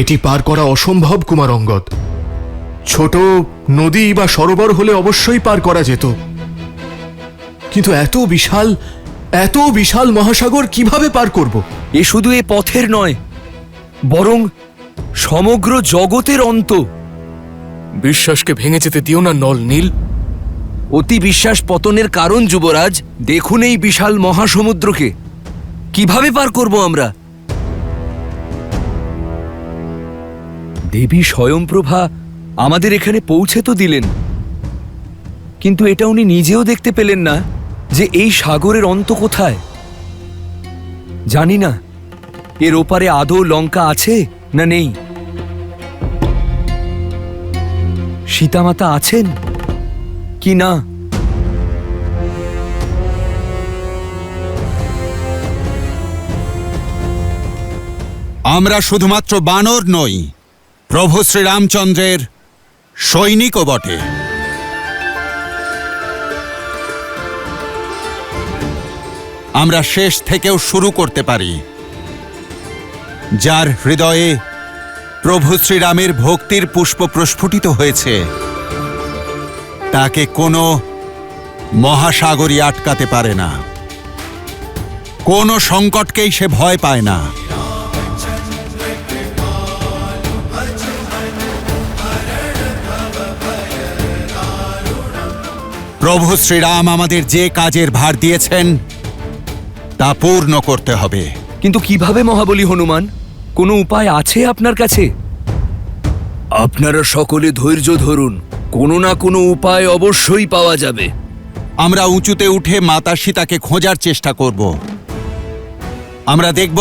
এটি পার করা অসম্ভব কুমার অঙ্গদ। ছোট নদী বা সরোবর হলে অবশ্যই পার করা যেত, কিন্তু এত বিশাল মহাসাগর কিভাবে পার করব? এ শুধু এ পথের নয়, বরং সমগ্র জগতের অন্ত। বিশ্বাসকে ভেঙে যেতে দিও না নল নীল। অতি বিশ্বাস পতনের কারণ যুবরাজ। দেখুন এই বিশাল মহাসমুদ্রকে, কিভাবে পার করব আমরা? দেবী স্বয়ংপ্রভা আমাদের এখানে পৌঁছে তো দিলেন, কিন্তু এটা উনি নিজেও দেখতে পেলেন না যে এই সাগরের অন্ত কোথায়। জানি না এর ওপারে আদৌ লঙ্কা আছে না নেই। সীতামাতা আছেন কি না? আমরা শুধুমাত্র বানর নই, প্রভু শ্রীরামচন্দ্রের সৈনিকও বটে। আমরা শেষ থেকেও শুরু করতে পারি। যার হৃদয়ে প্রভু শ্রীরামের ভক্তির পুষ্প প্রস্ফুটিত হয়েছে, তাকে কোনো মহাসাগরই আটকাতে পারে না। কোনো সংকটকেই সে ভয় পায় না। প্রভু শ্রীরাম আমাদের যে কাজের ভার দিয়েছেন তা পূর্ণ করতে হবে। কিন্তু কিভাবে মহাবলী হনুমান? কোনো উপায় আছে আপনার কাছে? আপনারা সকলে ধৈর্য ধরুন, কোনো না কোনো উপায় অবশ্যই পাওয়া যাবে। আমরা উঁচুতে উঠে মাতা সীতাকে খোঁজার চেষ্টা করব। আমরা দেখব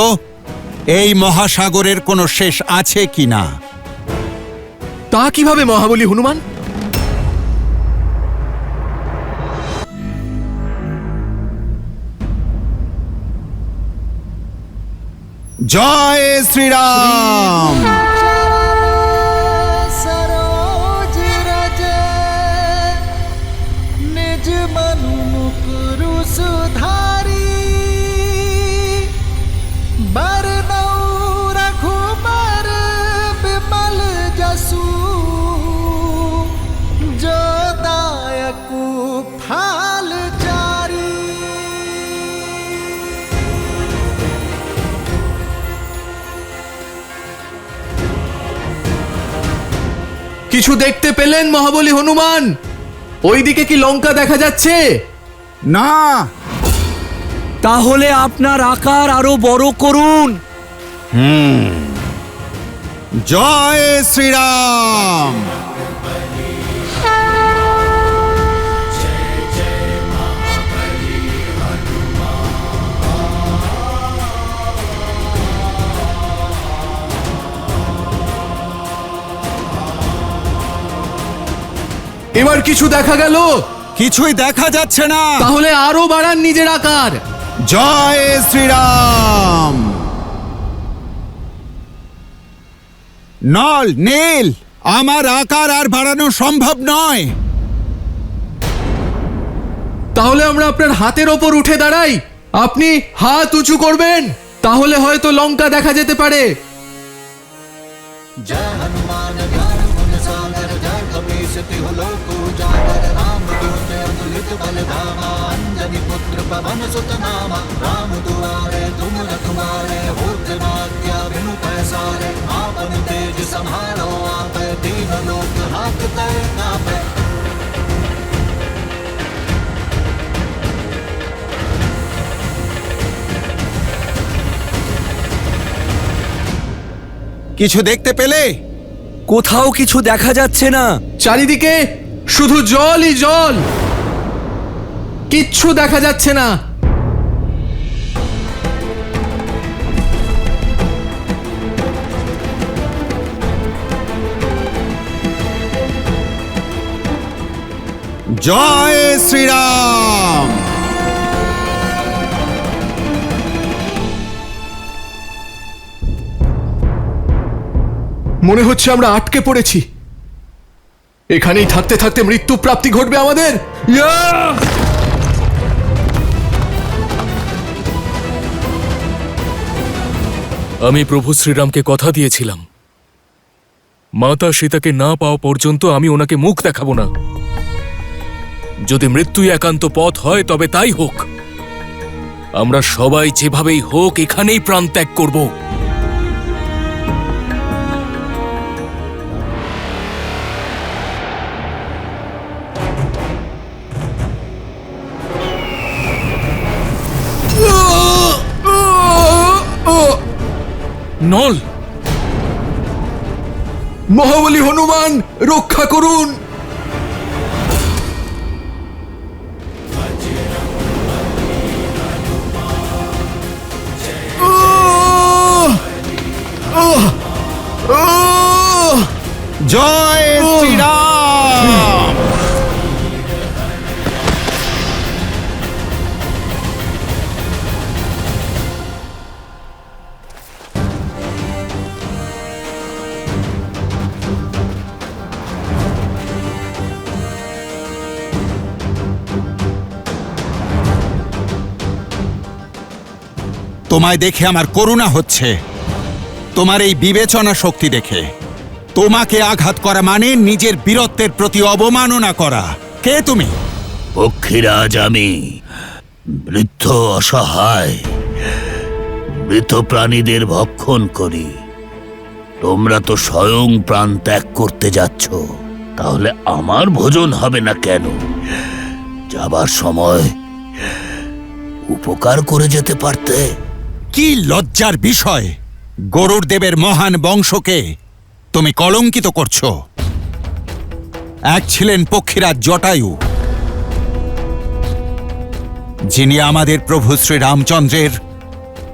এই মহাসাগরের কোনো শেষ আছে কিনা। তা কিভাবে মহাবলী হনুমান? জয় শ্রীরাম। सरोज रज निज मनु मुकुरु सुधारी बरनौ रघुबर विमल जसु जो दायकु फाल चारी। কিছু দেখতে পেলেন মহাবলী হনুমান? ওইদিকে কি লঙ্কা দেখা যাচ্ছে? না। তাহলে আপনার আকার আরো বড় করুন। জয় শ্রীরাম। এবার কিছু দেখা গেল? কিছুই দেখা যাচ্ছে না। তাহলে আরো বাড়ান নিজের আকার। জয় শ্রীরাম। নল নীল, আমার আকার আর বাড়ানো সম্ভব নয়। তাহলে আমরা আপনার হাতের ওপর উঠে দাঁড়াই, আপনি হাত উঁচু করবেন, তাহলে হয়তো লঙ্কা দেখা যেতে পারে। जय हनुमान ज्ञान गुण सागर जय कपीस तिहु लोक उजागर राम दूत अतुलित बल धामा अंजनी पुत्र पवन सुत नामा। राम दुआरे तुम रखवारे होत न आज्ञा बिनु पैसारे। आपन तेज संभालो आपै दीन लोक हाकते नापै। কিছু দেখতে পেলে? কোথাও কিছু দেখা যাচ্ছে না। চারিদিকে শুধু জলই জল, কিচ্ছু দেখা যাচ্ছে না। জয় শ্রীরাম। মনে হচ্ছে আমরা আটকে পড়েছি। এখানেই থাকতে থাকতে মৃত্যু প্রাপ্তি ঘটবে আমাদের। আমি প্রভু শ্রীরামকে কথা দিয়েছিলাম, মাতা সীতাকে না পাওয়া পর্যন্ত আমি ওনাকে মুখ দেখাবো না। যদি মৃত্যুই একান্ত পথ হয় তবে তাই হোক। আমরা সবাই যেভাবেই হোক এখানেই প্রাণ ত্যাগ করব। নল, মহাবলী হনুমান রক্ষা করুন। জয় শ্রীরাম। তোমায় দেখে আমার করুণা হচ্ছে, তোমার এই বিবেচনা শক্তি দেখে। তোমাকে আঘাত করা মানে নিজের বীরত্বের প্রতি অবমাননা করা। কে তুমি? পক্ষীরাজ আমি, বৃদ্ধ অসহায়, মৃত প্রাণীদের ভক্ষণ করি। তোমরা তো স্বয়ং প্রাণ ত্যাগ করতে যাচ্ছ, তাহলে আমার ভোজন হবে না কেন? যাবার সময় উপকার করে যেতে পারতে। কি লজ্জার বিষয়! গরুর দেবের মহান বংশকে তুমি কলঙ্কিত করছো। এক ছিলেন পক্ষীরাজ জটায়ু, যিনি আমাদের প্রভু শ্রী রামচন্দ্রের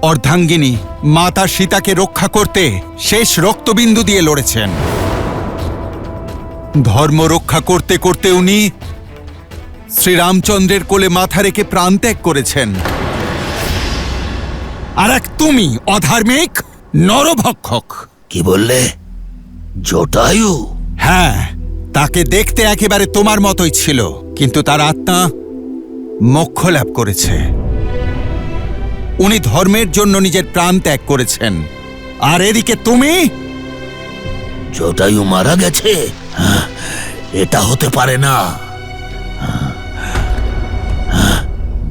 অর্ধাঙ্গিনী মাতা সীতাকে রক্ষা করতে শেষ রক্তবিন্দু দিয়ে লড়েছেন। ধর্ম রক্ষা করতে করতে উনি শ্রীরামচন্দ্রের কোলে মাথা রেখে প্রাণত্যাগ করেছেন। আর এক তুমি অধার্মিক নরভক্ষক। কি বললে? জটায়ু? হ্যাঁ, তাকে দেখতে একেবারে তোমার মতোই ছিল, কিন্তু তার আত্মা মোক্ষ লাভ করেছে। উনি ধর্মের জন্য নিজের প্রাণ ত্যাগ করেছেন। আর এদিকে তুমি? জটায়ু মারা গেছে? এটা হতে পারে না।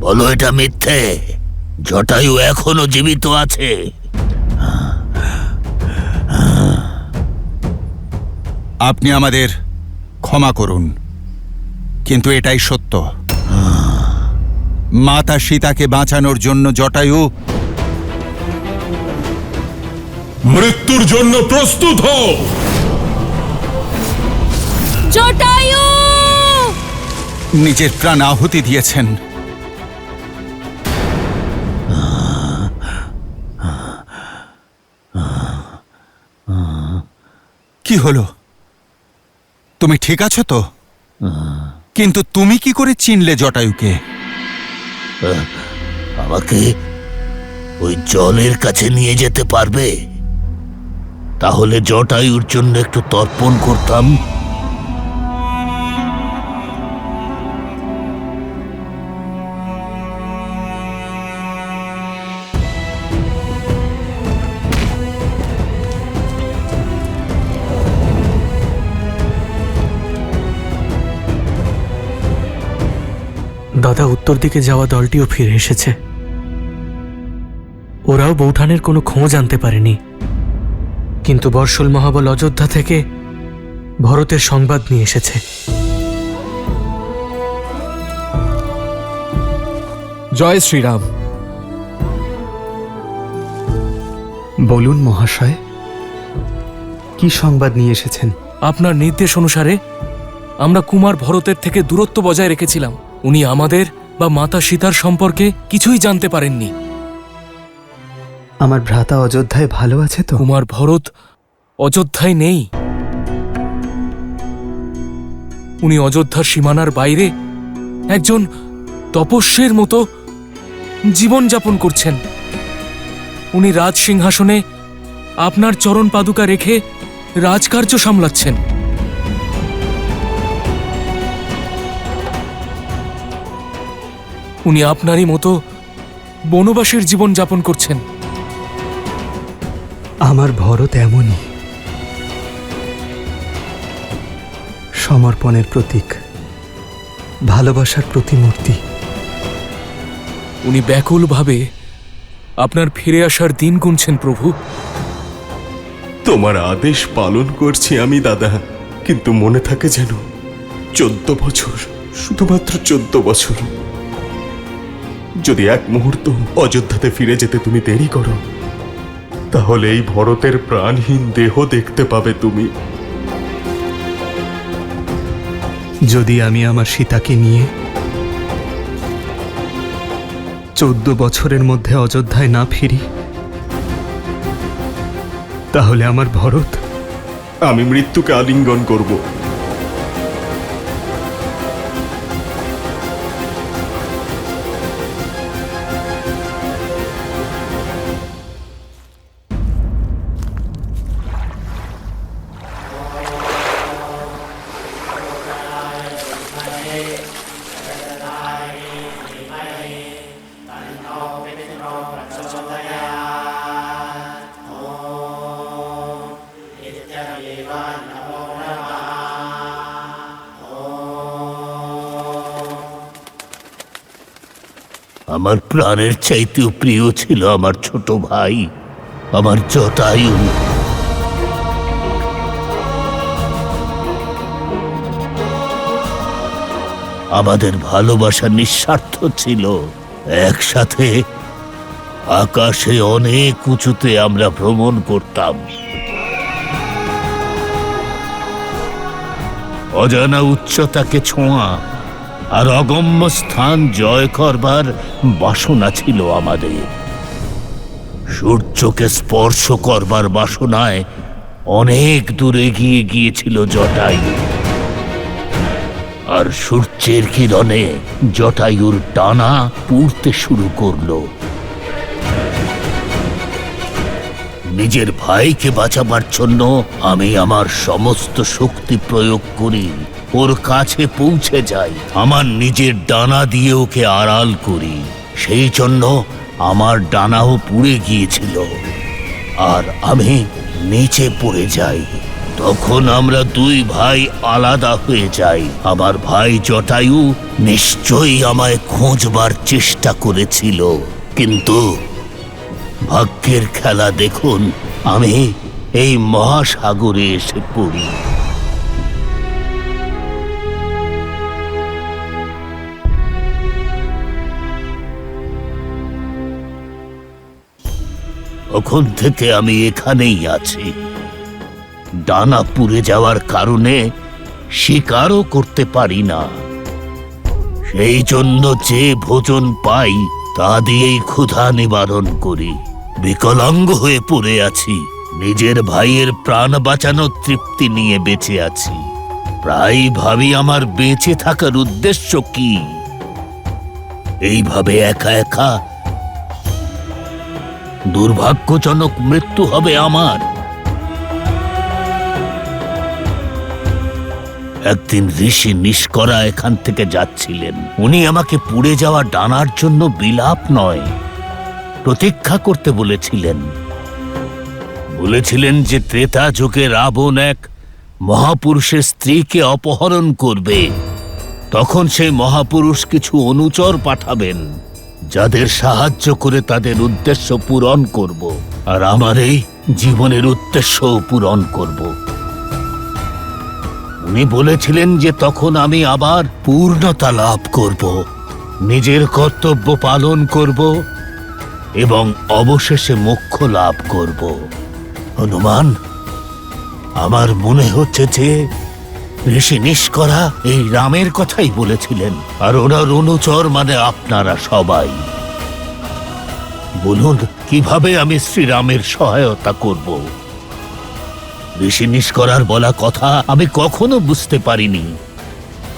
বলো এটা মিথ্যে। জটায়ু এখনো জীবিত আছে। আপনি আমাদের ক্ষমা করুন, কিন্তু এটাই সত্য। মাতা সীতাকে বাঁচানোর জন্য জটায়ু মৃত্যুর জন্য প্রস্তুত হও। জটায়ু! নিজের প্রাণ আহুতি দিয়েছেন। কি হলো? তুমি ঠিক আছো তো? কিন্তু তুমি কি করে চিনলে জটায়ুকে? আমাকে ওই জলের কাছে নিয়ে যেতে পারবে? তাহলে জটায়ুর জন্য একটু তর্পণ করতাম। দাদা, উত্তর দিকে যাওয়া দলটিও ফিরে এসেছে। ওরাও বৌঠানের কোনো খোঁজ আনতে পারেনি, কিন্তু বর্ষল মহাবল অযোধ্যা থেকে ভরতের সংবাদ নিয়ে এসেছে। জয় শ্রীরাম। বলুন মহাশয়, কি সংবাদ নিয়ে এসেছেন? আপনার নির্দেশ অনুসারে আমরা কুমার ভরতের থেকে দূরত্ব বজায় রেখেছিলাম। উনি আমাদের বা মাতা সীতার সম্পর্কে কিছুই জানতে পারেননি। আমার ভ্রাতা অযোধ্যায় ভালো আছে তো? কুমার ভরত অযোধ্যায় নেই। উনি অযোধ্যার সীমানার বাইরে একজন তপস্যের মতো জীবনযাপন করছেন। উনি রাজ সিংহাসনে আপনার চরণ পাদুকা রেখে রাজকার্য সামলাচ্ছেন। উনি আপনারই মতো বনবাসীর জীবন যাপন করছেন। আমার ভরত এমনই। সমর্পণের প্রতীক, ভালোবাসার প্রতিমূর্তি। উনি ব্যাকুলভাবে আপনার ফিরে আসার দিন গুনছেন প্রভু। তোমার আদেশ পালন করছি আমি দাদা, কিন্তু মনে থাকে যেন 14 বছর, শুধুমাত্র 14 বছর। যদি এক মুহূর্ত অযোধ্যাতে ফিরে যেতে তুমি দেরি করো, তাহলে এই ভরতের প্রাণহীন দেহ দেখতে পাবে তুমি। যদি আমি আমার সীতাকে নিয়ে 14 বছরের মধ্যে অযোধ্যায় না ফিরি, তাহলে আমার ভরত, আমি মৃত্যুকে আলিঙ্গন করব। আমার প্রাণের চাইতেও প্রিয় ছিল আমার ছোট ভাই, আমার জটায়ু। আমাদের ভালোবাসা নিঃস্বার্থ ছিল। একসাথে আকাশে অনেক উঁচুতে আমরা ভ্রমণ করতাম। অজানা উচ্চতাকে ছোঁয়া আর অগম্য স্থান জয় করবার বাসনা ছিল আমাদের। সূর্যকে স্পর্শ করবার বাসনায় অনেক দূর এগিয়ে গিয়েছিল জটায়ু। আর সূর্যের কিরণে জটায়ুর ডানা পুড়তে শুরু করলো। নিজের ভাইকে বাঁচাবার জন্য আমি আমার সমস্ত শক্তি প্রয়োগ করি, ওর কাছে পৌঁছে যাই, আমার নিজের ডানা দিয়ে ওকে আড়াল করি। সেই জন্য আমার ডানাও পুড়ে গিয়েছিল আর আমি নিচে পড়ে যাই। তখন আমরা দুই ভাই আলাদা হয়ে যাই। আমার ভাই জটায়ু নিশ্চয়ই আমায় খোঁজবার চেষ্টা করেছিল, কিন্তু ভাগ্যের খেলা দেখুন, আমি এই মহাসাগরে এসে পড়ি। তখন থেকে আমি এখানেই আছি। ডানা পুড়ে যাওয়ার কারণে শিকারও করতে পারি না। সেই জন্য যে ভোজন পাই তা দিয়েই ক্ষুধা নিবারণ করি। বিকলাঙ্গ হয়ে পড়ে আছি, নিজের ভাইয়ের প্রাণ বাঁচানোর তৃপ্তি নিয়ে বেঁচে আছি। প্রায় ভাবি আমার বেঁচে থাকার উদ্দেশ্য কি। এইভাবে একা একা দুর্ভাগ্যজনক মৃত্যু হবে আমার। একদিন ঋষি নিষ্করা এখান থেকে যাচ্ছিলেন। উনি আমাকে পুড়ে যাওয়া ডানার জন্য বিলাপ নয়, প্রতীক্ষা করতে বলেছিলেন। বলেছিলেন যে ত্রেতা যুগে রাবণ এক মহাপুরুষের স্ত্রীকে অপহরণ করবে। তখন সেই মহাপুরুষ কিছু অনুচর পাঠাবেন, যাদের সাহায্য করে তাদের উদ্দেশ্য পূরণ করব, আর আমার এই জীবনের উদ্দেশ্যও পূরণ করব। উনি বলেছিলেন যে তখন আমি আবার পূর্ণতা লাভ করব, নিজের কর্তব্য পালন করব এবং অবশেষে মোক্ষ লাভ করব। হনুমান, আমার মনে হচ্ছে যে ঋষি নিষ্করা এই রামের কথাই বলেছিলেন, আর ওনার অনুচর মানে আপনারা সবাই। বলুন, কিভাবে আমি শ্রীরামের সহায়তা করব? ঋষি নিষ্করার বলা কথা আমি কখনো বুঝতে পারিনি।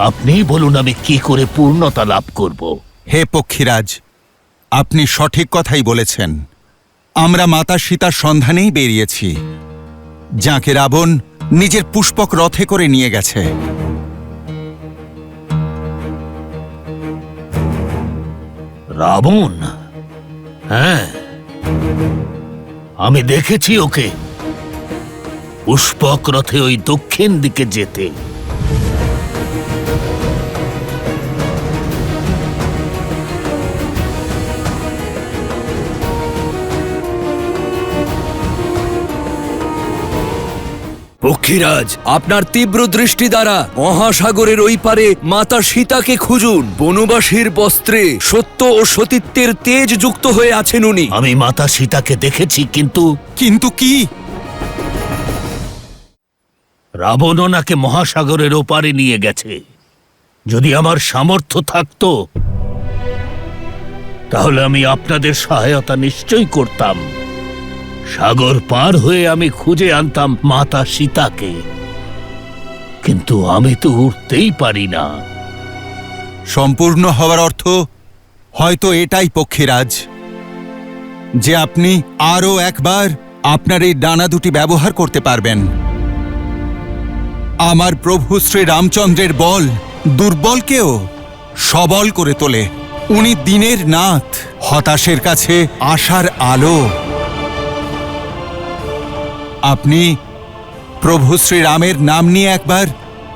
আপনি বলুন, আমি কি করে পূর্ণতা লাভ করব? হে পক্ষীরাজ, আপনি সঠিক কথাই বলেছেন। আমরা মাতা সীতার সন্ধানেই বেরিয়েছি, যাকে রাবণ নিজের পুষ্পক রথে করে নিয়ে গেছে। রাবণ? হ্যাঁ, আমি দেখেছি ওকে পুষ্পক রথে ওই দক্ষিণ দিকে যেতে। পক্ষীরাজ, আপনার তীব্র দৃষ্টি দ্বারা মহাসাগরের ওই পারে মাতা সীতাকে খুঁজুন। বনবাসীর বস্ত্রে সত্য ও সতীত্বের তেজ যুক্ত হয়ে আছেন উনি। আমি মাতা সীতাকে দেখেছি, কিন্তু কিন্তু কি? রাবণ ওনাকে মহাসাগরের ওপারে নিয়ে গেছে। যদি আমার সামর্থ্য থাকতো তাহলে আমি আপনাদের সহায়তা নিশ্চয়ই করতাম। সাগর পার হয়ে আমি খুঁজে আনতাম মাতা সীতাকে, কিন্তু আমি তো উঠতেই পারি না। সম্পূর্ণ হওয়ার অর্থ হয়তো এটাই পক্ষীরাজ, যে আপনি আরও একবার আপনার এই ডানা দুটি ব্যবহার করতে পারবেন। আমার প্রভু শ্রী রামচন্দ্রের বল দুর্বলকেও সবল করে তোলে। উনি দিনের নাথ, হতাশের কাছে আশার আলো। আপনি প্রভু শ্রীরামের নাম নিয়ে একবার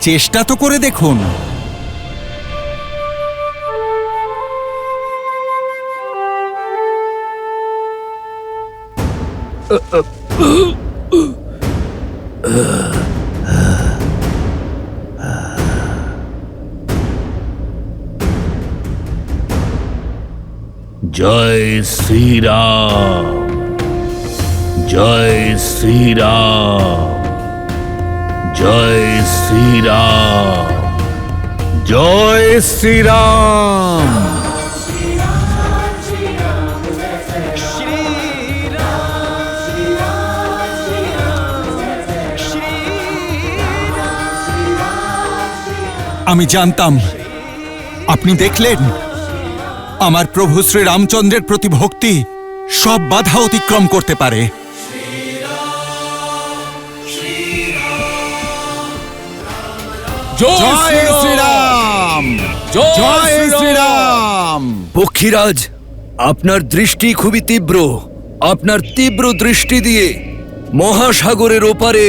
চেষ্টা তো করে দেখুন। জয় শ্রীরাম, জয় শ্রীরাম, জয় শ্রীরাম, জয় শ্রীরাম। আমি জানতাম, আপনি দেখলেন আমার প্রভু শ্রী রামচন্দ্রের প্রতি ভক্তি সব বাধা অতিক্রম করতে পারে। জয় শ্রীরাম, জয় শ্রীরাম। পক্ষীরাজ, আপনার দৃষ্টি খুবই তীব্র। আপনার তীব্র দৃষ্টি দিয়ে মহাসাগরের ওপারে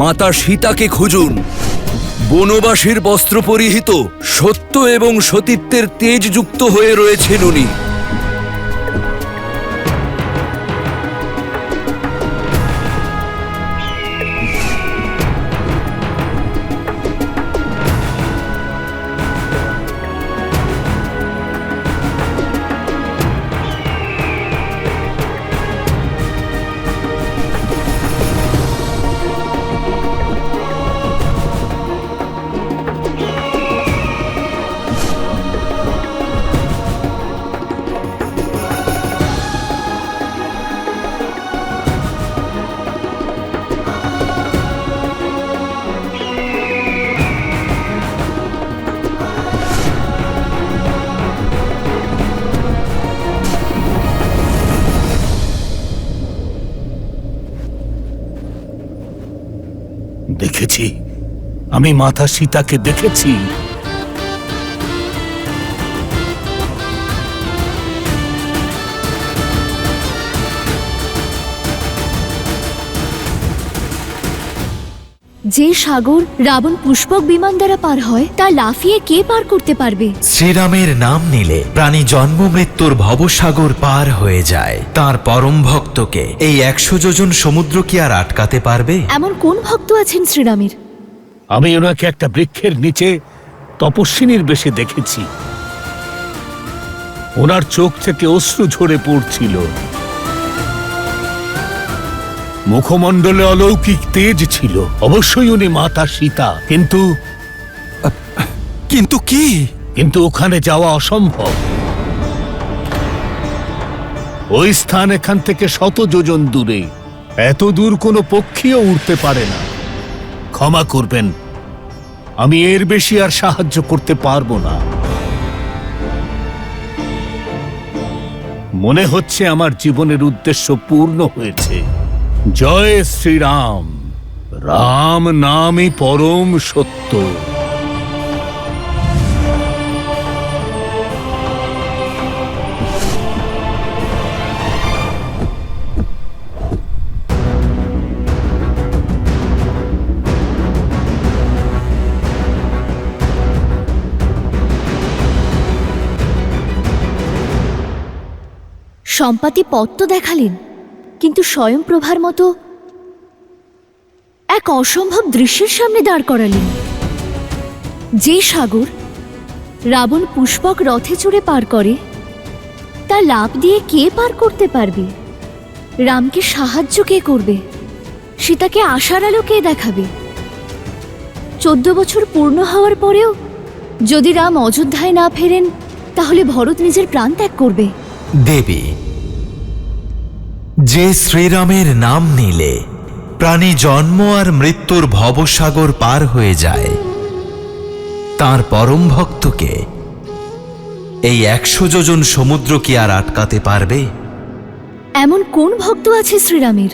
মাতা সীতাকে খুঁজুন। বনবাসীর বস্ত্র পরিহিত সত্য এবং সতীত্বের তেজ যুক্ত হয়ে রয়েছেন উনি। দেখেছি, আমি মাতা সীতাকে দেখেছি। যে সাগর রাবণ পুষ্পক বিমান দ্বারা পার হয় তা লাফিয়ে কে পার করতে পারবে? শ্রীরামের নাম নিলে প্রাণী জন্ম মৃত্যুর ভবসাগর পার হয়ে যায়। তার পরম ভক্তকে এই 100 যোজন সমুদ্র কি আর আটকাতে পারবে? এমন কোন ভক্ত আছেন শ্রীরামের? আমি ওনাকে একটা বৃক্ষের নিচে তপস্বিনীর বেশে দেখেছি। ওনার চোখ থেকে অশ্রু ঝরে পড়ছিল। মুখমণ্ডলে অলৌকিক তেজ ছিল। অবশ্যই উনি মাতা সীতা, কিন্তু কিন্তু কি? কিন্তু ওখানে যাওয়া অসম্ভব। ওই স্থান এখান থেকে 100 যোজন দূরে। এত দূর কোনো পক্ষীও উড়তে পারে না। ক্ষমা করবেন, আমি এর বেশি আর সাহায্য করতে পারবো না। মনে হচ্ছে আমার জীবনের উদ্দেশ্য পূর্ণ হয়েছে। জয় শ্রীরাম। রাম নামই পরম সত্য। সম্পাতি পথ তো দেখালেন, কিন্তু স্বয়ংপ্রভার মতো এক অসম্ভব দৃশ্যের সামনে দাঁড় করালেন। যে সাগর রাবণ পুষ্পক রথে চড়ে পার করে, তা লাভ দিয়ে কে পার করতে পারবে? রামকে সাহায্য কে করবে? সীতাকে আশার আলো কে দেখাবে? 14 বছর পূর্ণ হওয়ার পরেও যদি রাম অযোধ্যায় না ফেরেন, তাহলে ভরত নিজের প্রাণ ত্যাগ করবে। দেবী, যে শ্রীরামের নাম নিলে প্রাণী জন্ম আর মৃত্যুর ভবসাগর পার হয়ে যায়, তার পরম ভক্তকে এই 100 যোজন সমুদ্র কি আর আটকাতে পারবে? এমন কোন ভক্ত আছে শ্রীরামের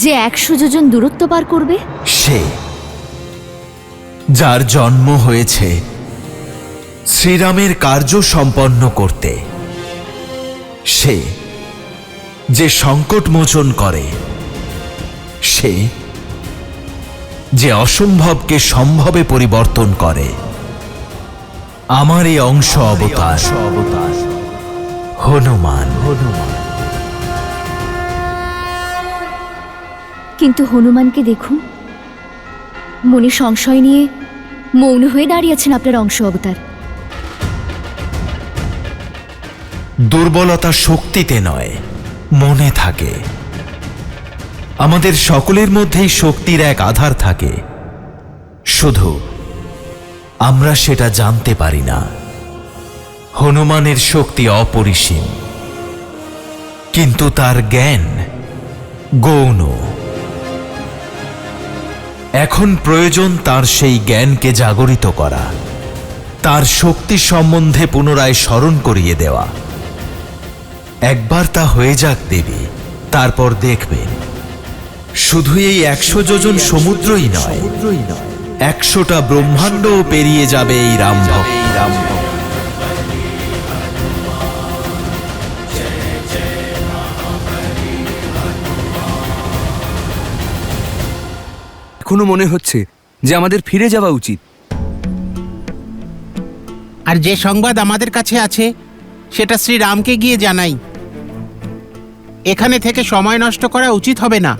যে 100 যোজন দূরত্ব পার করবে? সে যার জন্ম হয়েছে শ্রীরামের কার্য সম্পন্ন করতে, সে যে সংকট মোচন করে, সে যে অসম্ভবকে সম্ভবে পরিবর্তন করে। আমার এই অংশ অবতার হনুমান। কিন্তু হনুমানকে দেখুন, মনে সংশয় নিয়ে মৌন হয়ে দাঁড়িয়েছেন আপনার অংশ অবতার। দুর্বলতা শক্তিতে নয়, মনে থাকে। আমাদের সকলের মধ্যেই শক্তির এক আধার থাকে, শুধু আমরা সেটা জানতে পারি না। হনুমানের শক্তি অপরিসীম, কিন্তু তার জ্ঞান গৌণ। এখন প্রয়োজন তার সেই জ্ঞানকে জাগরিত করা, তার শক্তি সম্বন্ধে পুনরায় স্মরণ করিয়ে দেওয়া। একবার তা হয়ে যাক দেবী, তারপর দেখবেন শুধু এই 100 যোজন সমুদ্রই নয়, 100টা ব্রহ্মাণ্ডও পেরিয়ে যাবে এই রামভক্ত। এখনো মনে হচ্ছে যে আমাদের ফিরে যাওয়া উচিত। আর যে সংবাদ আমাদের কাছে আছে সেটা শ্রীরামকে গিয়ে জানাই। এখানে থেকে সময় নষ্ট করা উচিত হবে না।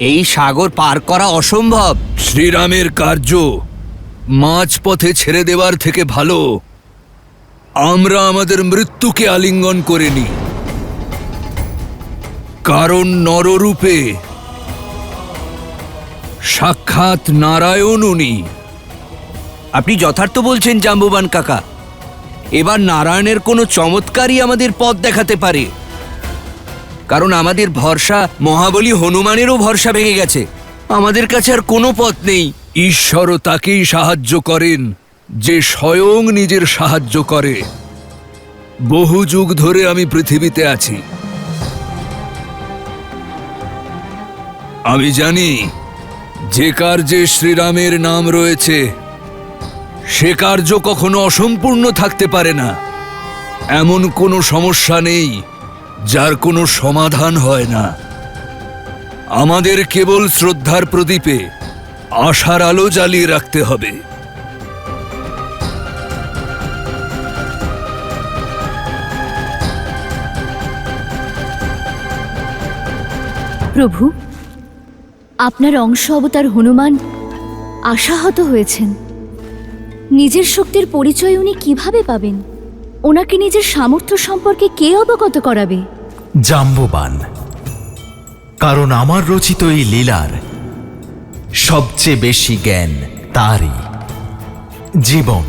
এই সাগর পার করা অসম্ভব। শ্রীরামের কার্য মাঝপথে ছেড়ে দেওয়ার থেকে ভালো আমরা আমাদের মৃত্যুকে আলিঙ্গন করে নিই। কারণ নররূপে সাক্ষাৎ নারায়ণ উনি। আপনি যথার্থ বলছেন জাম্বুবান কাকা। এবার নারায়ণের কোনো চমৎকারই আমাদের পথ দেখাতে পারে, কারণ আমাদের ভরসা মহাবলী হনুমানেরও ভরসা ভেঙে গেছে। আমাদের কাছে আর কোনো পথ নেই। ঈশ্বরও তাকেই সাহায্য করেন যে স্বয়ং নিজের সাহায্য করে। বহু যুগ ধরে আমি পৃথিবীতে আছি, আমি জানি যে কার্যে শ্রীরামের নাম রয়েছে সে কার্য কখনো অসম্পূর্ণ থাকতে পারে না। এমন কোনো সমস্যা নেই যার কোনো সমাধান হয় না। আমাদের কেবল শ্রদ্ধার প্রদীপে আশার আলো জ্বালিয়ে রাখতে হবে। প্রভু, আপনার অংশ অবতার হনুমান আশাহত হয়েছেন। নিজের শক্তির পরিচয় উনি কিভাবে পাবেন? ওনাকে নিজের সামর্থ্য সম্পর্কে কে অবগত করাবে? জাম্বুবান, কারণ আমার রচিত এই লীলার সবচেয়ে বেশি জ্ঞান তারই। জীবন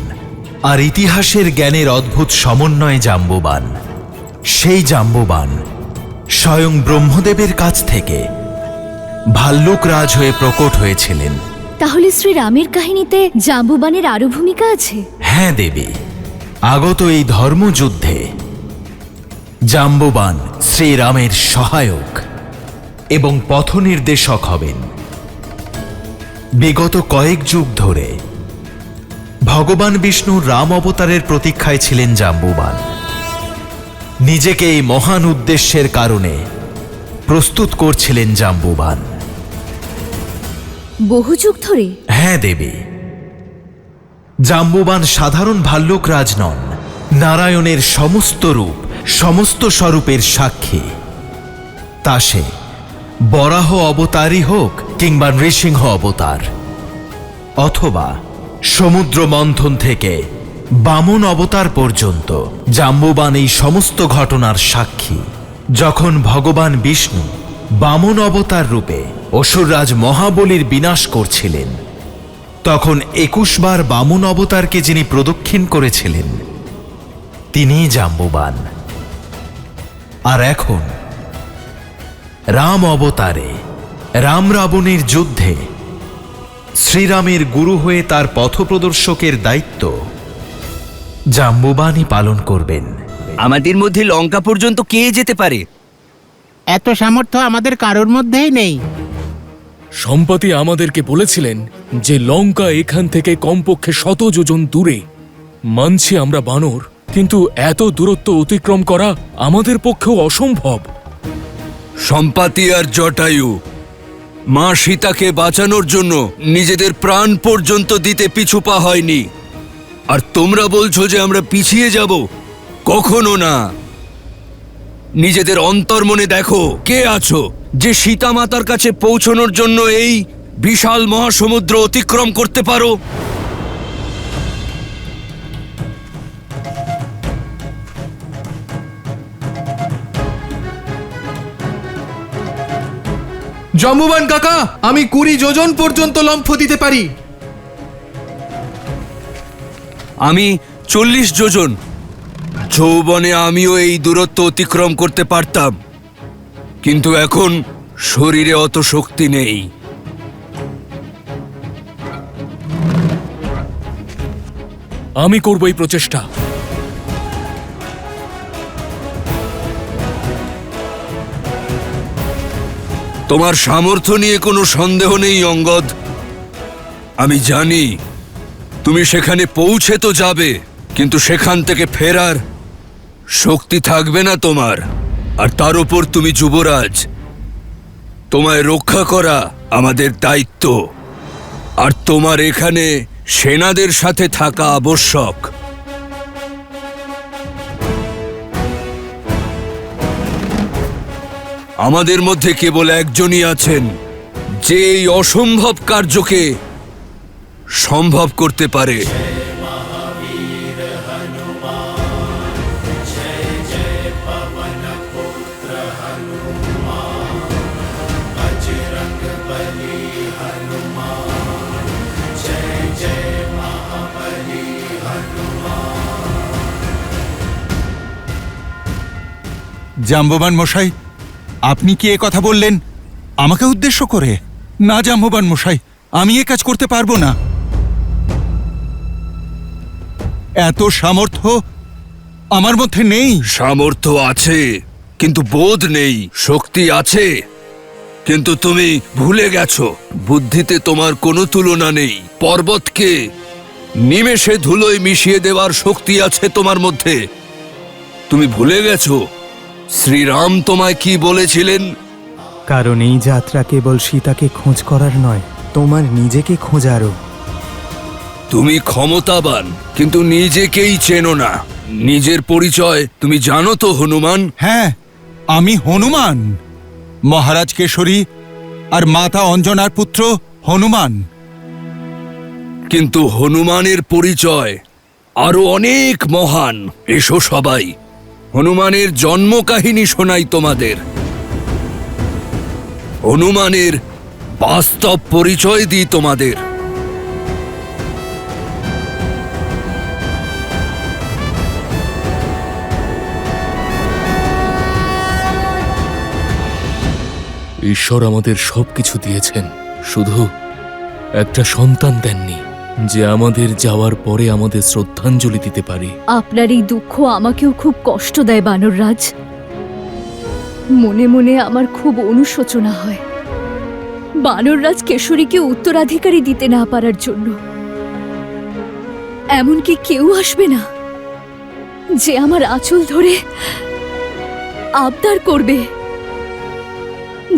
আর ইতিহাসের জ্ঞানের অদ্ভুত সমন্বয় জাম্বুবান। সেই জাম্বুবান স্বয়ং ব্রহ্মদেবের কাছ থেকে ভাল্লুক রাজ হয়ে প্রকট হয়েছিলেন। তাহলে শ্রীরামের কাহিনীতে জাম্বুবানের আরো ভূমিকা আছে? হ্যাঁ দেবী, আগত এই ধর্মযুদ্ধে জাম্বুবান শ্রীরামের সহায়ক এবং পথনির্দেশক হবেন। বিগত কয়েক যুগ ধরে ভগবান বিষ্ণুর রাম অবতারের প্রতীক্ষায় ছিলেন জাম্বুবান। নিজেকে এই মহান উদ্দেশ্যের কারণে প্রস্তুত করছিলেন জাম্বুবান। বহু যুগ ধরে? হ্যাঁ দেবী, জাম্বুবান সাধারণ ভাল্লুক রাজ নন, নারায়ণের সমস্ত রূপ, সমস্ত স্বরূপের সাক্ষী। তা সে বরাহ অবতারই হোক কিংবা নৃসিংহ অবতার, অথবা সমুদ্র মন্থন থেকে বামন অবতার পর্যন্ত জাম্বুবান এই সমস্ত ঘটনার সাক্ষী। যখন ভগবান বিষ্ণু বামন অবতার রূপে অসুররাজ মহাবলীর বিনাশ করছিলেন, তখন 21 বার বামন অবতারকে যিনি প্রদক্ষিণ করেছিলেন তিনিই জাম্বুবান। আর এখন রাম অবতারে রাম রাবণের যুদ্ধে শ্রীরামের গুরু হয়ে তার পথপ্রদর্শকের দায়িত্ব জাম্বুবানই পালন করবেন। আমাদের মধ্যে লঙ্কা পর্যন্ত কে যেতে পারে? এত সামর্থ্য আমাদের কারোর মধ্যেই নেই। সম্পাতি আমাদেরকে বলেছিলেন যে লঙ্কা এখান থেকে কমপক্ষে 100 যোজন দূরে। মানছি আমরা বানর, কিন্তু এত দূরত্ব অতিক্রম করা আমাদের পক্ষেও অসম্ভব। সম্পাতি আর জটায়ু মা সীতাকে বাঁচানোর জন্য নিজেদের প্রাণ পর্যন্ত দিতে পিছুপা হয়নি, আর তোমরা বলছো যে আমরা পিছিয়ে যাব? কখনো না। নিজেদের অন্তর্মনে দেখো কে আছো যে সীতা মাতার কাছে পৌঁছানোর জন্য এই বিশাল মহাসমুদ্র অতিক্রম করতে পারো। জাম্বুবান কাকা, আমি 20 যোজন পর্যন্ত লম্ফ দিতে পারি। আমি 40 যোজন। যৌবনে আমিও এই দূরত্ব অতিক্রম করতে পারতাম, কিন্তু এখন শরীরে অত শক্তি নেই। আমি করব এই প্রচেষ্টা। তোমার সামর্থ্য নিয়ে কোনো সন্দেহ নেই অঙ্গদ। আমি জানি তুমি সেখানে পৌঁছে তো যাবে, কিন্তু সেখান থেকে ফেরার শক্তি থাকবে না তোমার। আর তার উপর তুমি যুবরাজ, তোমায় রক্ষা করা আমাদের দায়িত্ব। আর তোমার এখানে সেনাদের সাথে থাকা আবশ্যক। আমাদের মধ্যে কেবল একজনই আছেন যে এই অসম্ভব কার্যকে সম্ভব করতে পারে। জাম্ববান মশাই, আপনি কি এ কথা বললেন আমাকে উদ্দেশ্য করে? না জাম্ববান মশাই, আমি এ কাজ করতে পারবো না। এত সামর্থ্য আমার মধ্যে নেই। সামর্থ্য আছে কিন্তু বোধ নেই। শক্তি আছে কিন্তু তুমি ভুলে গেছো। বুদ্ধিতে তোমার কোনো তুলনা নেই। পর্বতকে নিমেষে ধুলোয় মিশিয়ে দেওয়ার শক্তি আছে তোমার মধ্যে। তুমি ভুলে গেছো শ্রীরাম তোমায় কি বলেছিলেন? কারণ এই যাত্রা কেবল সীতাকে খোঁজ করার নয়, তোমার নিজেকে খোঁজারও। তুমি ক্ষমতাবান কিন্তু নিজেকেই চেনো না। নিজের পরিচয় তুমি জানো তো হনুমান? হ্যাঁ, আমি হনুমান, মহারাজ কেশরী আর মাতা অঞ্জনার পুত্র হনুমান। কিন্তু হনুমানের পরিচয় আরো অনেক মহান। এসো সবাই, হনুমানের জন্ম কাহিনী শোনাই তোমাদের। হনুমানের বাস্তব পরিচয় দিই তোমাদের। ঈশ্বর আমাদের সবকিছু দিয়েছেন, শুধু একটা সন্তান দেননি যে আমাদের যাওয়ার পরে আমাদের শ্রদ্ধাঞ্জলি দিতে পারি। আপনার এই দুঃখ আমাকেও খুব কষ্ট দেয় বানররাজ। মনে মনে আমার খুব অনুশোচনা হয় বানররাজ কেশরীকে উত্তরাধিকারী দিতে না পারার জন্য। এমনকি কেউ আসবে না যে আমার আঁচল ধরে আবদার করবে,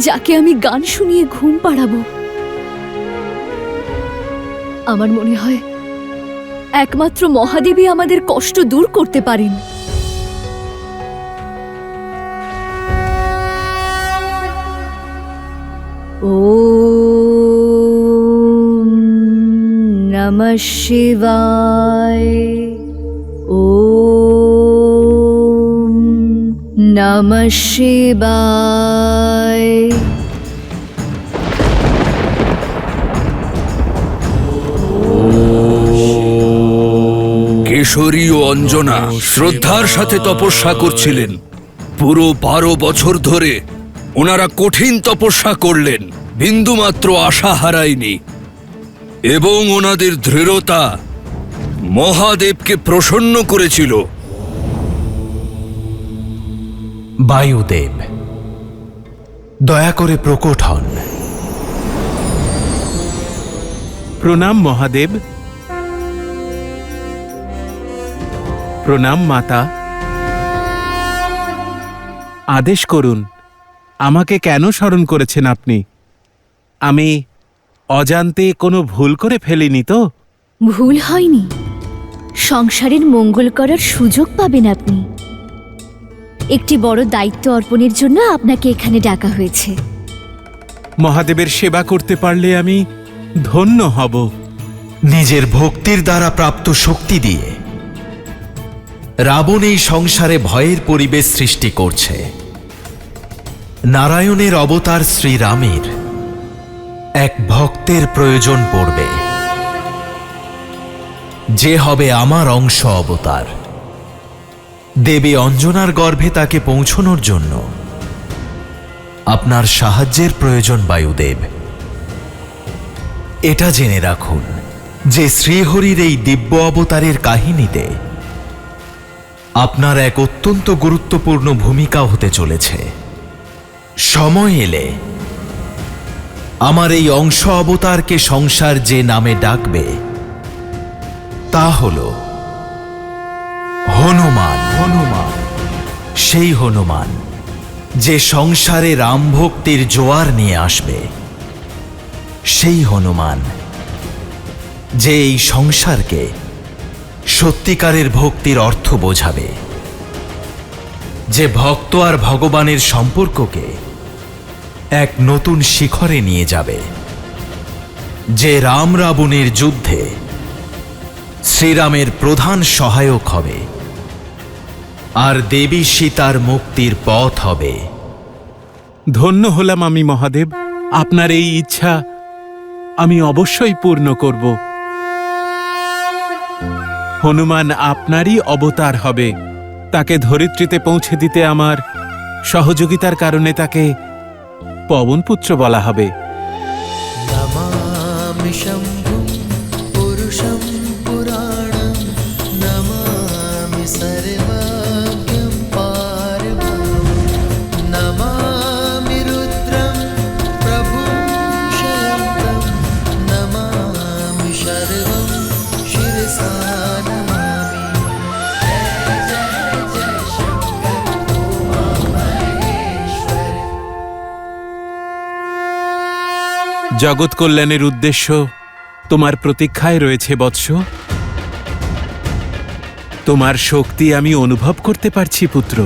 যাকে আমি গান শুনিয়ে ঘুম পাড়াবো। আমার মনে হয় একমাত্র মহাদেবী আমাদের কষ্ট দূর করতে পারেন। ॐ नमः शिवाय। ॐ नमः शिवाय। কেশরী ও অঞ্জনা শ্রদ্ধার সাথে তপস্যা করছিলেন। পুরো 12 বছর ধরে ওনারা কঠিন তপস্যা করলেন, বিন্দুমাত্র আশা হারায়নি, এবং ওনাদের দৃঢ়তা মহাদেবকে প্রসন্ন করেছিল। বায়ুদেব, দয়া করে প্রকট হন। প্রণাম মহাদেব। প্রণাম মাতা। আদেশ করুন, আমাকে কেন স্মরণ করেছেন আপনি? আমি অজান্তে কোনো ভুল করে ফেলিনি তো? ভুল হয়নি, সংসারের মঙ্গল করার সুযোগ পাবেন আপনি। একটি বড় দায়িত্ব অর্পণের জন্য আপনাকে এখানে ডাকা হয়েছে। মহাদেবের সেবা করতে পারলে আমি ধন্য হব। নিজের ভক্তির দ্বারা প্রাপ্ত শক্তি দিয়ে রাবণ এই সংসারে ভয়ের পরিবেশ সৃষ্টি করছে। নারায়ণের অবতার শ্রীরামের এক ভক্তের প্রয়োজন পড়বে, যে হবে আমার অংশ অবতার। দেবী অঞ্জনার গর্ভে তাকে পৌঁছনোর জন্য আপনার সাহায্যের প্রয়োজন বায়ুদেব। এটা জেনে রাখুন যে শ্রীহরির এই দিব্য অবতারের কাহিনীতে আপনার এক অত্যন্ত গুরুত্বপূর্ণ ভূমিকা হতে চলেছে। সময় এলে আমার এই অংশ অবতারকে সংসার যে নামে ডাকবে তা হল হনুমান। হনুমান, সেই হনুমান যে সংসারে রাম ভক্তির জোয়ার নিয়ে আসবে, সেই হনুমান যে এই সংসারকে সত্যিকারের ভক্তির অর্থ বোঝাবে, যে ভক্ত আর ভগবানের সম্পর্ককে এক নতুন শিখরে নিয়ে যাবে, যে রাম রাবণের যুদ্ধে শ্রীরামের প্রধান সহায়ক হবে আর দেবী সীতার মুক্তির পথ হবে। ধন্য হলাম আমি মহাদেব। আপনার এই ইচ্ছা আমি অবশ্যই পূর্ণ করব। হনুমান আপনারই অবতার হবে। তাকে ধরিত্রীতে পৌঁছে দিতে আমার সহযোগিতার কারণে তাকে পবনপুত্র বলা হবে। नमामि शम्भुं पुरुषं पुराणं नमामि सर्वज्ञं पारमं नमामि रुद्रं प्रभुं शयन्तं नमामि शर्वं शिरसा नमामि। जय जय जय शंकर उमा महेश्वर। জগৎ কল্যাণের উদ্দেশ্য তোমার প্রতীক্ষায় রয়েছে বৎস। তোমার শক্তি আমি অনুভব করতে পারছি পুত্র।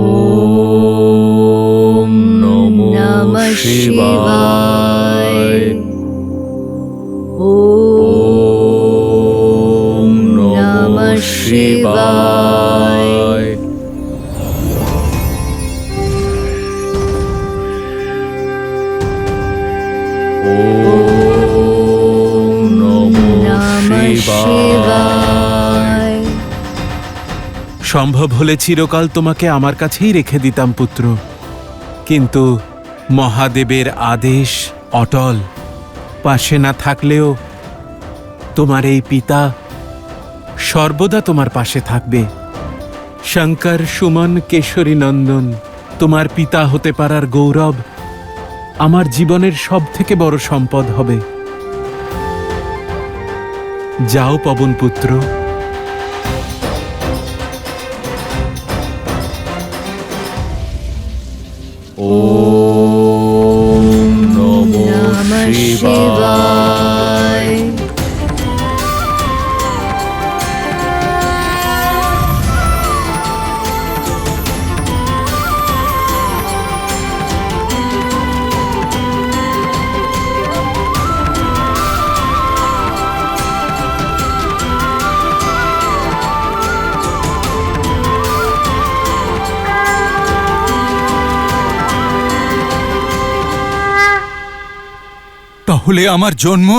ওম নমো নমঃ শিবায়। ওম নমঃ শিবায়। ওম নমঃ শিবায়। সম্ভব হলে চিরকাল তোমাকে আমার কাছেই রেখে দিতাম পুত্র, কিন্তু মহাদেবের আদেশ অটল। পাশে না থাকলেও তোমার এই পিতা সর্বদা তোমার পাশে থাকবে। শঙ্কর সুমন কেশরী নন্দন, তোমার পিতা হতে পারার গৌরব আমার জীবনের সবথেকে বড় সম্পদ হবে। যাও পবনপুত্র। ওম নমো নমঃ শিবায়। তাহলে আমার জন্ম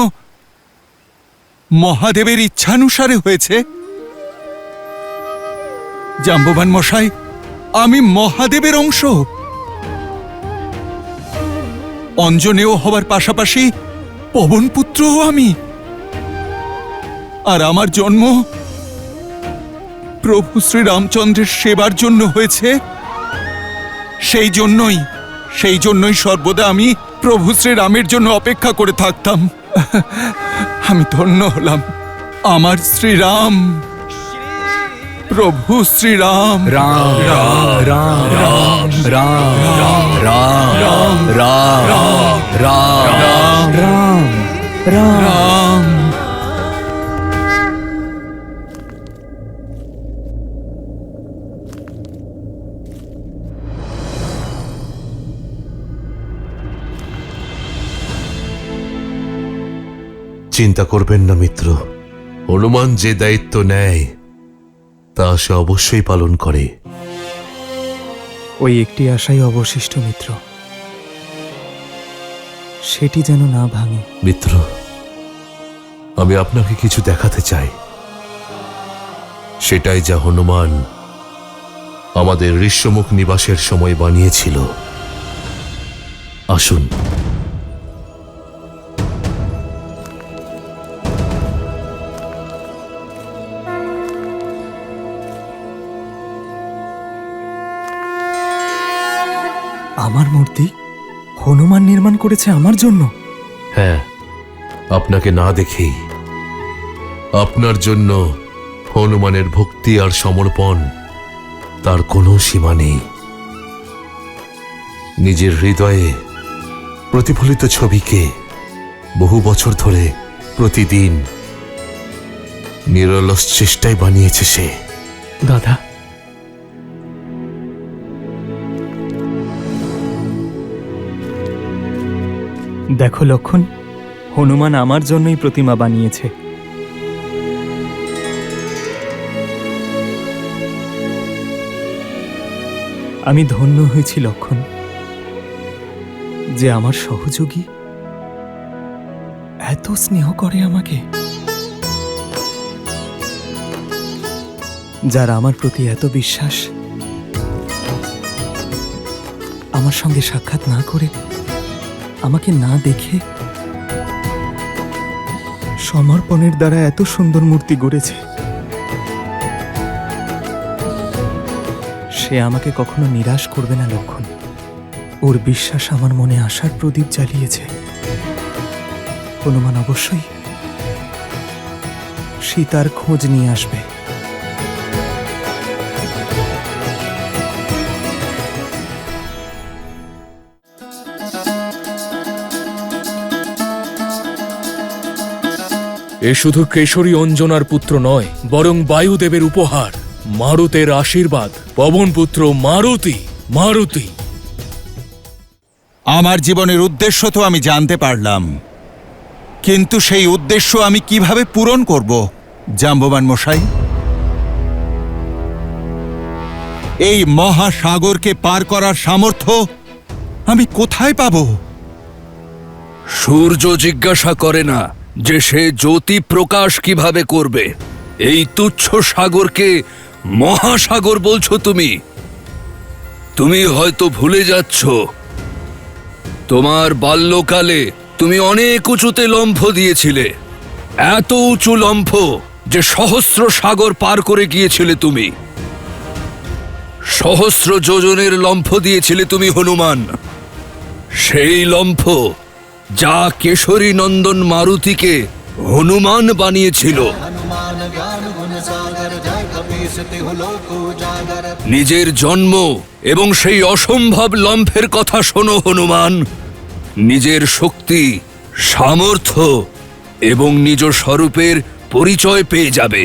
মহাদেবের ইচ্ছানুসারে হয়েছে? জাম্ববান মশাই, আমি মহাদেবের অংশ। অঞ্জনেয় হবার পাশাপাশি পবনপুত্রও আমি। আর আমার জন্ম প্রভু শ্রীরামচন্দ্রের সেবার জন্য হয়েছে। সেই জন্যই সর্বদা আমি প্রভু শ্রীরামের জন্য অপেক্ষা করে থাকতাম। আমি ধন্য হলাম। আমার শ্রীরাম, প্রভু শ্রীরাম। রাম রাম রাম রাম রাম রাম রাম রাম রাম রাম। চিন্তা করবেন না মিত্র, হনুমান যে দায়িত্ব নেয় তা সে অবশ্যই পালন করে। ওই একটি আশাই অবশিষ্ট মিত্র, সেটি যেন না ভাঙে। মিত্র, আমি আপনাকে কিছু দেখাতে চাই। সেটাই যা হনুমান আমাদের ঋষ্যমুখ নিবাসের সময় বানিয়েছিল। আসুন। আমার মূর্তি হনুমান নির্মাণ করেছে আমার জন্য? হ্যাঁ, আপনাকে না দেখেই। আপনার জন্য হনুমানের ভক্তি আর সমর্পণ তার কোনো সীমা নেই। নিজের হৃদয়ে প্রতিফলিত ছবিকে বহু বছর ধরে প্রতিদিন নিরলস চেষ্টায় বানিয়েছে সে। দাদা, দেখো লক্ষণ, হনুমান আমার জন্যই প্রতিমা বানিয়েছে। আমি ধন্য হয়েছি লক্ষণ যে আমার সহযোগী এত স্নেহ করে আমাকে, যার আমার প্রতি এত বিশ্বাস, আমার সঙ্গে সাক্ষাৎ না করে, আমাকে না দেখে সমর্পণের দ্বারা এত সুন্দর মূর্তি গড়েছে। সে আমাকে কখনো নিরাশ করবে না লক্ষণ। ওর বিশ্বাস আমার মনে আশার প্রদীপ জ্বালিয়েছে। হনুমান অবশ্যই সীতার খোঁজ নিয়ে আসবে। এ শুধু কেশরী অঞ্জনার পুত্র নয়, বরং বায়ুদেবের উপহার, মারুতের আশীর্বাদ। পবনপুত্র মারুতি। মারুতি। আমার জীবনের উদ্দেশ্য তো আমি জানতে পারলাম, কিন্তু সেই উদ্দেশ্য আমি কিভাবে পূরণ করব জাম্ববান মশাই? এই মহাসাগরকে পার করার সামর্থ্য আমি কোথায় পাব? সূর্য জিজ্ঞাসা করে না যে সে জ্যোতি প্রকাশ কিভাবে করবে। এই তুচ্ছ সাগরকে মহাসাগর বলছো তুমি? তুমি হয়তো ভুলে যাচ্ছ, তোমার বাল্যকালে তুমি অনেক উঁচুতে লম্ফ দিয়েছিলে। এত উঁচু লম্ফ যে সহস্র সাগর পার করে গিয়েছিলে তুমি। সহস্র যোজনের লম্ফ দিয়েছিলে তুমি হনুমান। সেই লম্ফ যা কেশরী নন্দন মারুতিকে হনুমান বানিয়েছিল। নিজের জন্ম এবং সেই অসম্ভব লম্ফের কথা শোনো হনুমান। নিজের শক্তি, সামর্থ্য এবং নিজ স্বরূপের পরিচয় পেয়ে যাবে।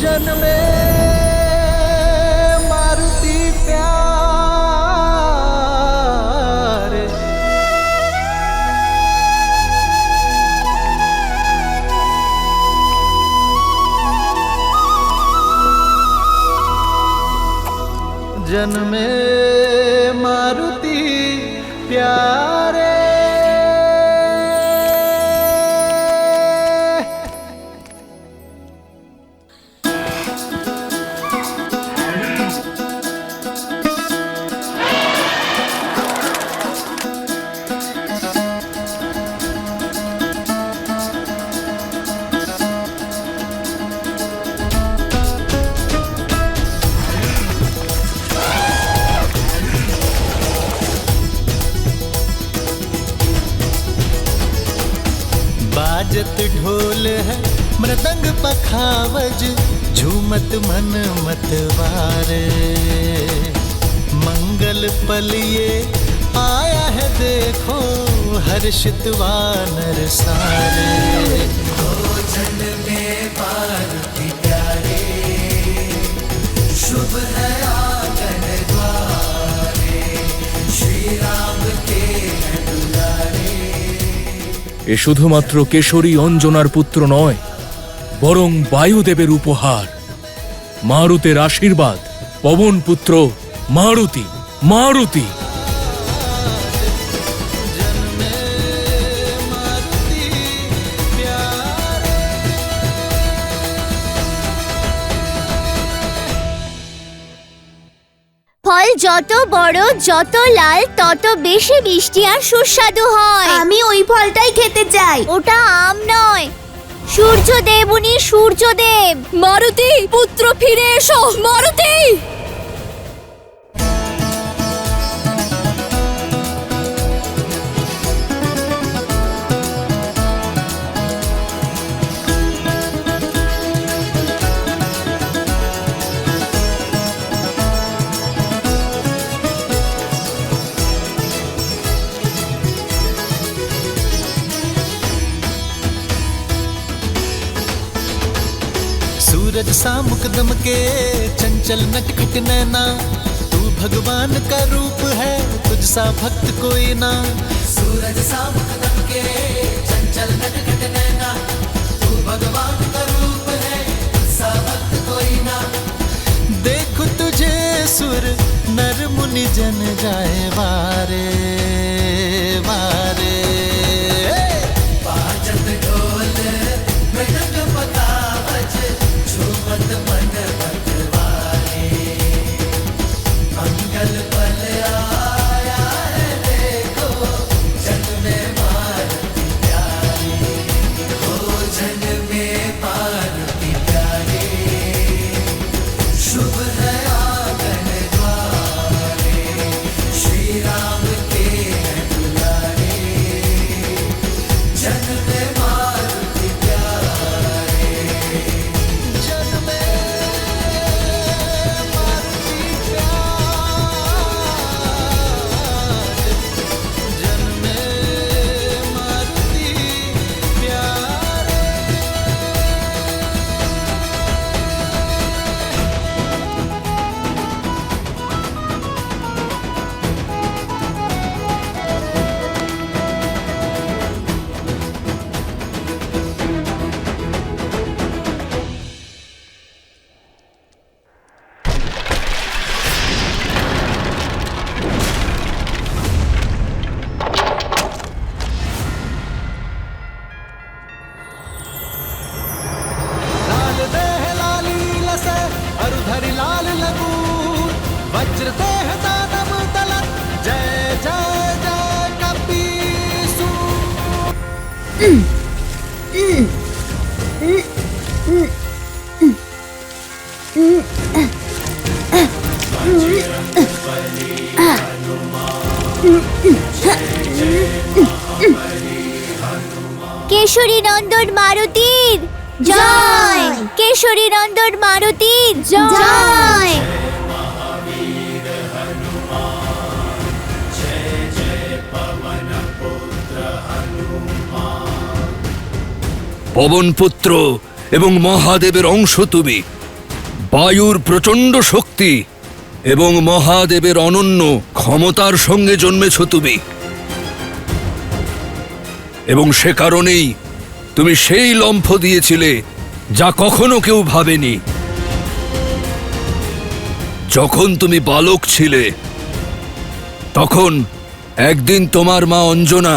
जन्मे मारुति प्यारे, जन्मे मारुति प्यारे। बाजत ढोल है मृदंग पखावज, झूमत मन मतवारे। मंगल पल ये आया है देखो, हर्षित वानर सारे। भोजन में पार्वती प्यारे, शुभ है आंगन द्वारे, श्री राम के दुलारे। এ শুধুমাত্র কেশরী অঞ্জনার পুত্র নয়, বরং বায়ুদেবের উপহার, মারুতের আশীর্বাদ। পবন পুত্র মারুতি, মারুতি। ফল যত বড় যত লাল তত বেশি মিষ্টি আর সুস্বাদু হয়। আমি ওই ফলটাই খেতে চাই। ওটা আম নয়, সূর্যদেব, উনি সূর্যদেব। মারুতি পুত্র ফিরে এসো, মারুতি। सूरज सा मुकदम के चंचल नटखट नैना, तू भगवान का रूप है, तुझ सा भक्त कोई ना। सूरज सा मुकदम के चंचल नटखट नैना, तू भगवान का रूप है, तुझ सा भक्त कोई ना। देखो तुझे सुर नर मुनि जन जाए वारे वारे। बाजत ढोल मृदंग पखावज, झूमत मन मतवारे। मंगल पल आया है देखो, जन्मे मारुति प्यारे। भोजन में मारुति प्यारे, शुभ है आंगन द्वारे, श्री राम के दुलारे। जन्मे मारुति प्यारे, जन्मे मारुति प्यारे, जन्मे मारुति प्यारे। लाल देह लाली लसे अरुधरि लाल लगू, वज्र देह दानव दलन, जय जय जय कपीसु। কেশরী নন্দন মারুতির জয়, কেশরী নন্দন মারুতির জয়। পবন পুত্র এবং মহাদেবের অংশ তুমি। বায়ুর প্রচণ্ড শক্তি এবং মহাদেবের অনন্য ক্ষমতার সঙ্গে জন্মেছ তুমি, এবং সে কারণেই তুমি সেই লম্ফ দিয়েছিলে যা কখনো কেউ ভাবেনি। যখন তুমি বালক ছিলে তখন একদিন তোমার মা অঞ্জনা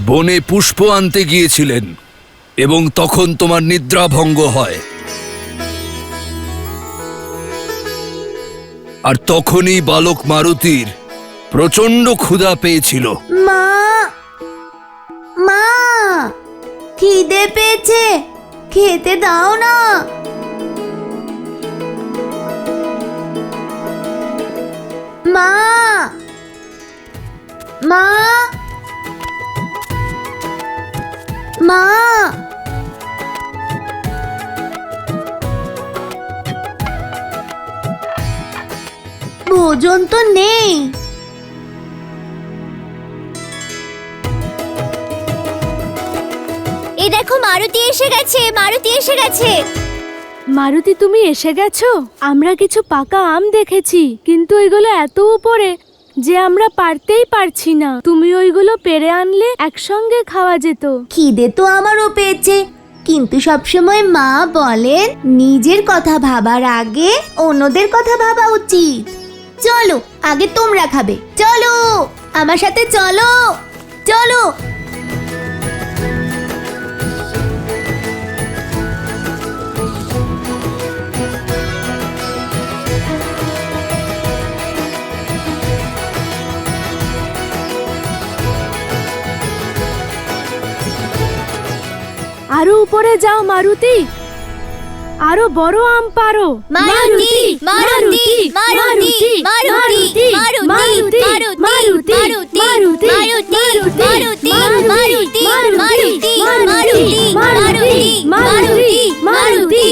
বনে পুষ্প আনতে গিয়েছিলেন এবং তখন তোমার নিদ্রা ভঙ্গ হয়। আর তখনই বালক মারুতির প্রচন্ড ক্ষুধা পেয়েছিল। মা, মা, খিদে পেয়েছে, খেতে দাও না। মা, মা, মা, ভোজন তো নেই। এই দেখো মারুতি এসে গেছে, মারুতি এসে গেছে। মারুতি, তুমি এসে গেছো? আমরা কিছু পাকা আম দেখেছি, কিন্তু ওইগুলো এত উপরে যে আমরা পারতেই পারছি না। তুমি ওইগুলো পেরে আনলে একসঙ্গে খাওয়া যেত। খিদে তো আমারও পেয়েছে, কিন্তু সবসময় মা বলেন নিজের কথা ভাবার আগে অন্যদের কথা ভাবা উচিত। চলো, আগে তোমরা খাবে। চলো, আমার সাথে চলো, চলো। আরো উপরে যাও মারুতি, আরো বড় আম পারো। মারুতি, মারুতি, মারুতি, মারুতি, মারুতি, মারুতি, মারুতি, মারুতি, মারুতি, মারুতি, মারুতি, মারুতি, মারুতি, মারুতি।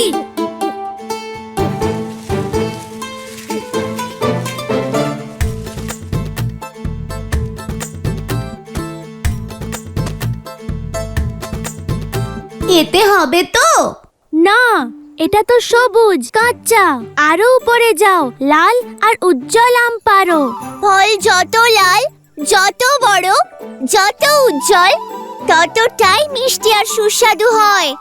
এতে হবে তো? না, এটা তো সবুজ কাঁচা। আরো উপরে যাও, লাল আর উজ্জ্বল আম পারো। ফল যত লাল, যত বড়, যত উজ্জ্বল, ততটাই মিষ্টি আর সুস্বাদু হয়।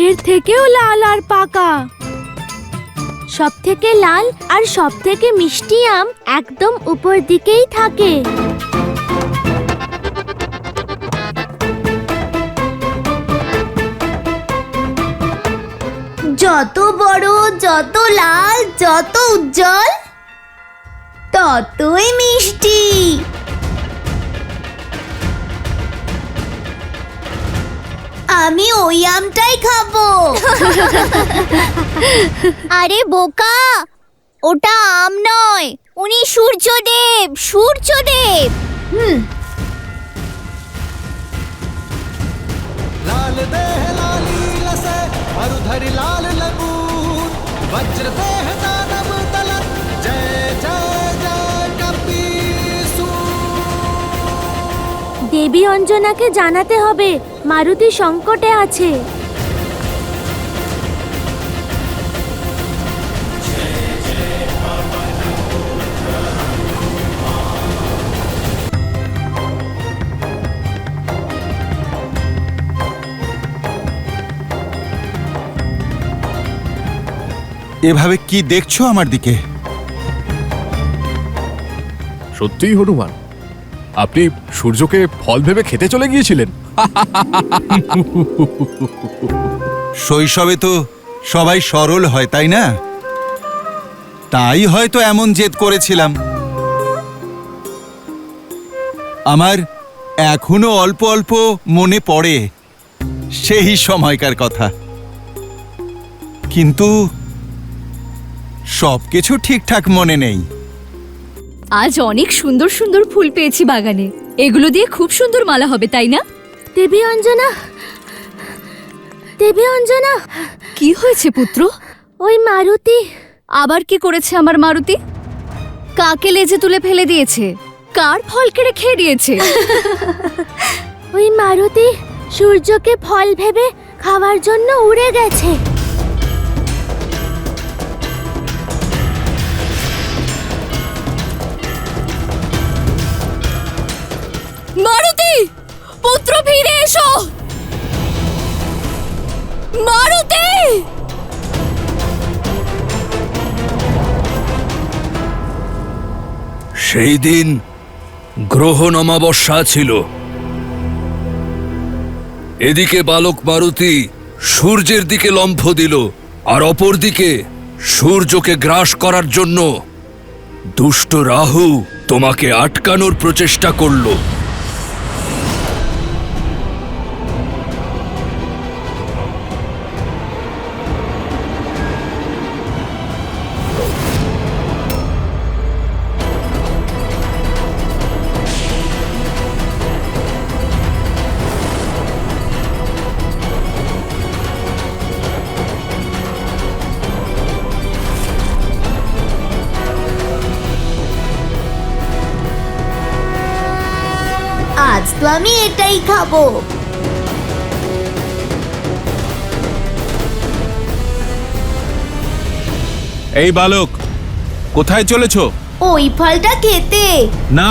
এর থেকেও লাল আর পাকা। সব থেকে লাল আর সব থেকে মিষ্টি আম একদম উপর দিকেই থাকে। যত বড়, যত লাল, যত উজ্জ্বল, ততই মিষ্টি। আমি ওই আমটাই খাবো। আরে বোকা, ওটা আম নয়, উনি সূর্যদেব, সূর্যদেব। लाल देह लाली लसे मरुधरि लाल लगून वज्र देह दानव तलत जय जय जय कपीसून। দেবী অঞ্জনাকে জানাতে হবে মারুতি সংকটে আছে। এভাবে কি দেখছো আমার দিকে? সত্যিই হনুমান, আপনি সূর্যকে ফল ভেবে খেতে চলে গিয়েছিলেন? শৈশবে তো সবাই সরল হয়, তাই না? তাই হয়তো এমন জেদ করেছিলাম। আমার এখনো অল্প অল্প মনে পড়ে সেই সময়কার কথা, কিন্তু সবকিছু ঠিকঠাক মনে নেই। আজ অনেক সুন্দর সুন্দর ফুল পেয়েছি বাগানে, এগুলো দিয়ে খুব সুন্দর মালা হবে, তাই না? দেবী অঞ্জনা, দেবী অঞ্জনা, কি হয়েছে পুত্র? ওই মারুতি আবার কি করেছে আমার মারুতি? কাকে লেজে তুলে ফেলে দিয়েছে? কার ফল কেড়ে খেয়ে দিয়েছে? ওই মারুতি সূর্যকে ফল ভেবে খাওয়ার জন্য উড়ে গেছে। সেই দিন গ্রহণ অমাবস্যা ছিল। এদিকে বালক মারুতি সূর্যের দিকে লম্ফ দিল, আর অপরদিকে সূর্যকে গ্রাস করার জন্য দুষ্ট রাহু তোমাকে আটকানোর প্রচেষ্টা করল। আজ তো আমি এটাই খাবো। এই বালক, কোথায় চলেছ? ওই ফলটা খেতে। না,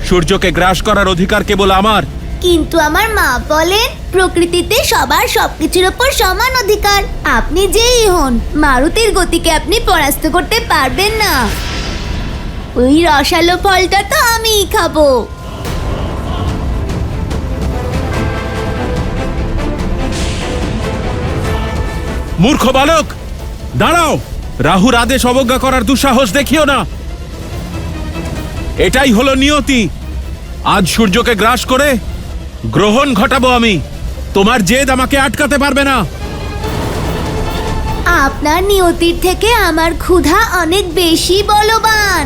সূর্যকে গ্রাস করার অধিকার কেবল আমার। কিন্তু আমার মা বলেন প্রকৃতিতে সবার সবকিছুর ওপর সমান অধিকার। আপনি যেই হন, মারুতির গতিকে আপনি পরাস্ত করতে পারবেন না। ওই রসালো ফলটা তো আমিই খাবো। মূর্খ বালক, দাঁড়াও! রাহুর আদেশ অবজ্ঞা করার দুঃসাহস দেখিও না। এটাই হলো নিয়তি। আজ সূর্যকে গ্রাস করে গ্রহণ ঘটাবো আমি। তোমার জেদ আমাকে আটকাতে পারবে না। আপনার নিয়তির থেকে আমার ক্ষুধা অনেক বেশি বলবান।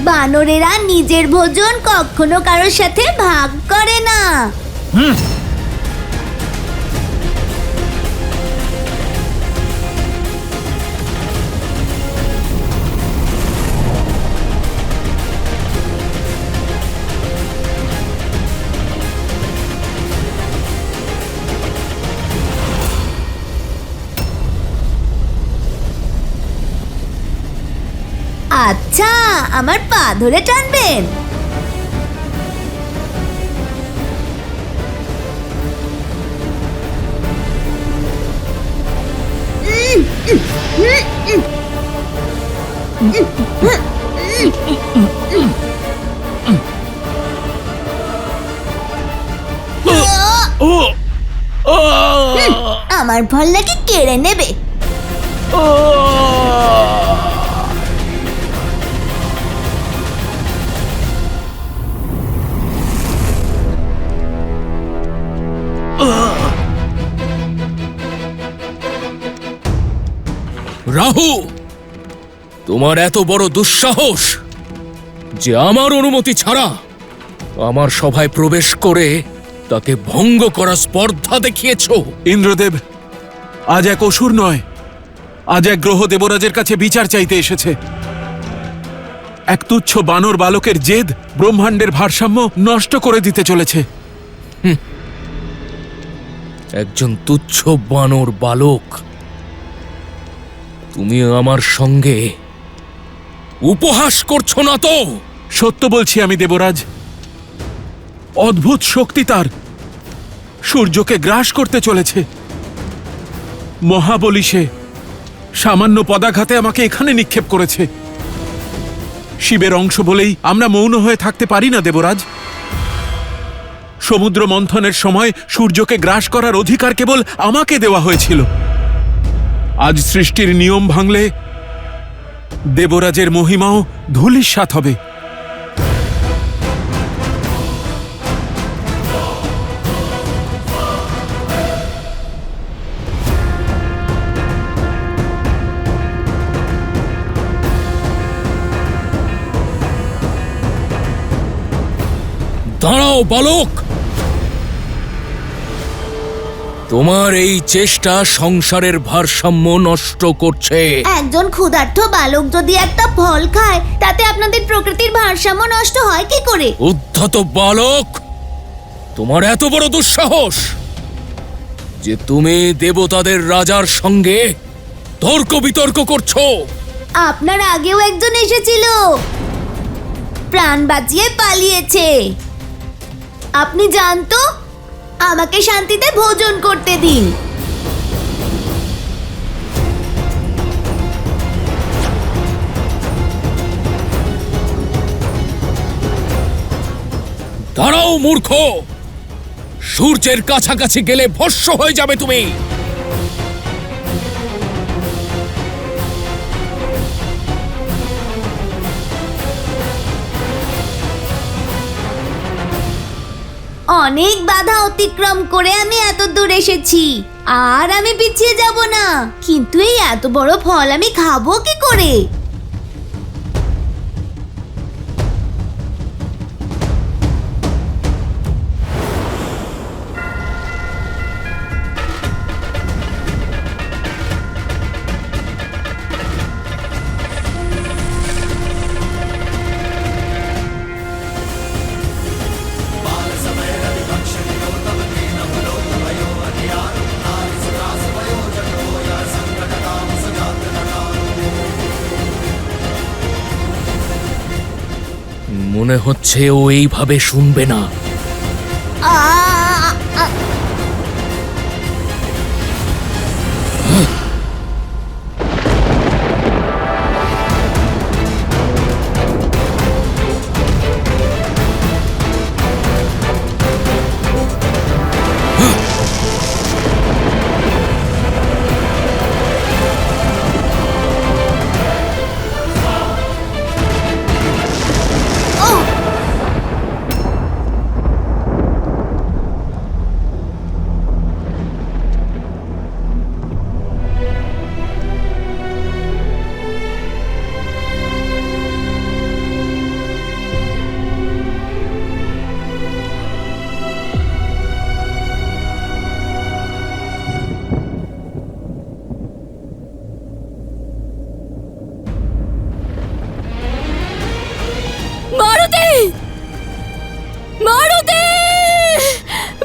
বানরেরা নিজের ভোজন কখনো কারোর সাথে ভাগ করে না। আচ্ছা, আমার পা ধরে টানবেন? আমার ফল নাকি কেড়ে নেবে। রাহু, তোমার এত বড় দুঃসাহস যে আমার অনুমতি ছাড়া আমার সভায় প্রবেশ করে তাকে ভঙ্গ করা স্পর্ধা দেখিয়েছো। ইন্দ্রদেব আজ এক অসুর নয়, আজ এক গ্রহ দেবরাজের কাছে বিচার চাইতে এসেছে। এক তুচ্ছ বানর বালকের জেদ ব্রহ্মাণ্ডের ভারসাম্য নষ্ট করে দিতে চলেছে। একজন তুচ্ছ বানর বালক, তুমি আমার সঙ্গে উপহাস করছো না তো? সত্য বলছি আমি দেবরাজ। অদ্ভুত শক্তি তার, সূর্যকে গ্রাস করতে চলেছে। মহাবলী সে সামান্য পদাঘাতে আমাকে এখানে নিক্ষেপ করেছে। শিবের অংশ বলেই আমরা মৌন হয়ে থাকতে পারি না দেবরাজ। সমুদ্র মন্থনের সময় সূর্যকে গ্রাস করার অধিকার কেবল আমাকে দেওয়া হয়েছিল। আজ সৃষ্টির নিয়ম ভাঙলে দেবরাজের মহিমাও ধূলিসাৎ হবে। দাঁড়াও বালক, তোমার এই চেষ্টা সংসারের ভারসাম্য নষ্ট করছে। একজন ক্ষুধার্ত বালক যদি একটা ফল খায়, তাতে আপনাদের প্রকৃতির ভারসাম্য নষ্ট হয় কি করে? উদ্ধত বালক, তোমার এত বড় দুঃসাহস যে তুমি দেবতাদের রাজার সঙ্গে তর্ক বিতর্ক করছো। আপনার আগেও একজন এসেছিল, প্রাণ বাঁচিয়ে পালিয়েছে। আপনি জানতো, আমাকে শান্তিতে ভোজন করতে দিন। দাঁড়াও মূর্খ, সূর্যের কাছাকাছি গেলে ভস্ম হয়ে যাবে তুমি। অনেক বাধা অতিক্রম করে আমি এত দূর এসেছি, আর আমি পিছিয়ে যাব না। কিন্তু এই এত বড় ফল আমি খাবো কি করে? মনে হচ্ছে ও এইভাবে শুনবে না। মারুতি! মারুতি!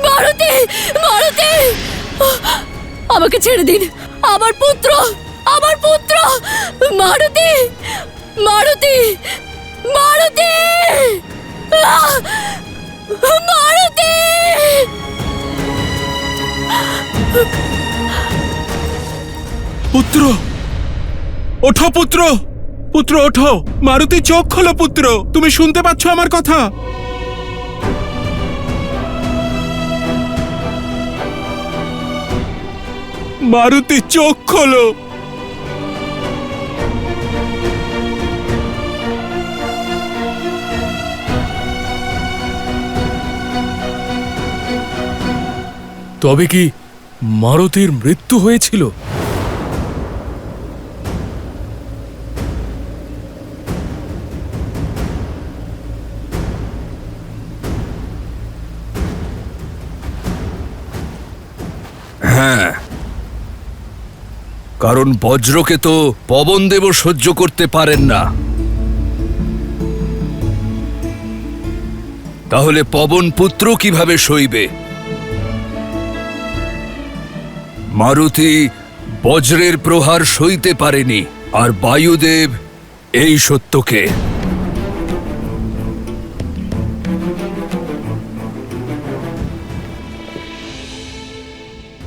মারুতি! মারুতি! আমাকে ছেড়ে দিন, আমার পুত্র, আমার পুত্র! মারুতি! মারুতি! মারুতি! মারুতি! পুত্র, ওঠো পুত্র, পুত্র ওঠো। মারুতি, চোখ খোলো পুত্র, তুমি শুনতে পাচ্ছ আমার কথা? মারুতি, চোখ খোলো। তবে কি মারুতির মৃত্যু হয়েছিল? হ্যাঁ, কারণ বজ্রকে তো পবনদেবও সহ্য করতে পারেন না। তাহলে পবন পুত্র কিভাবে সইবে? মারুতি বজ্রের প্রহার সইতে পারেনি, আর বায়ুদেব এই সত্যকে।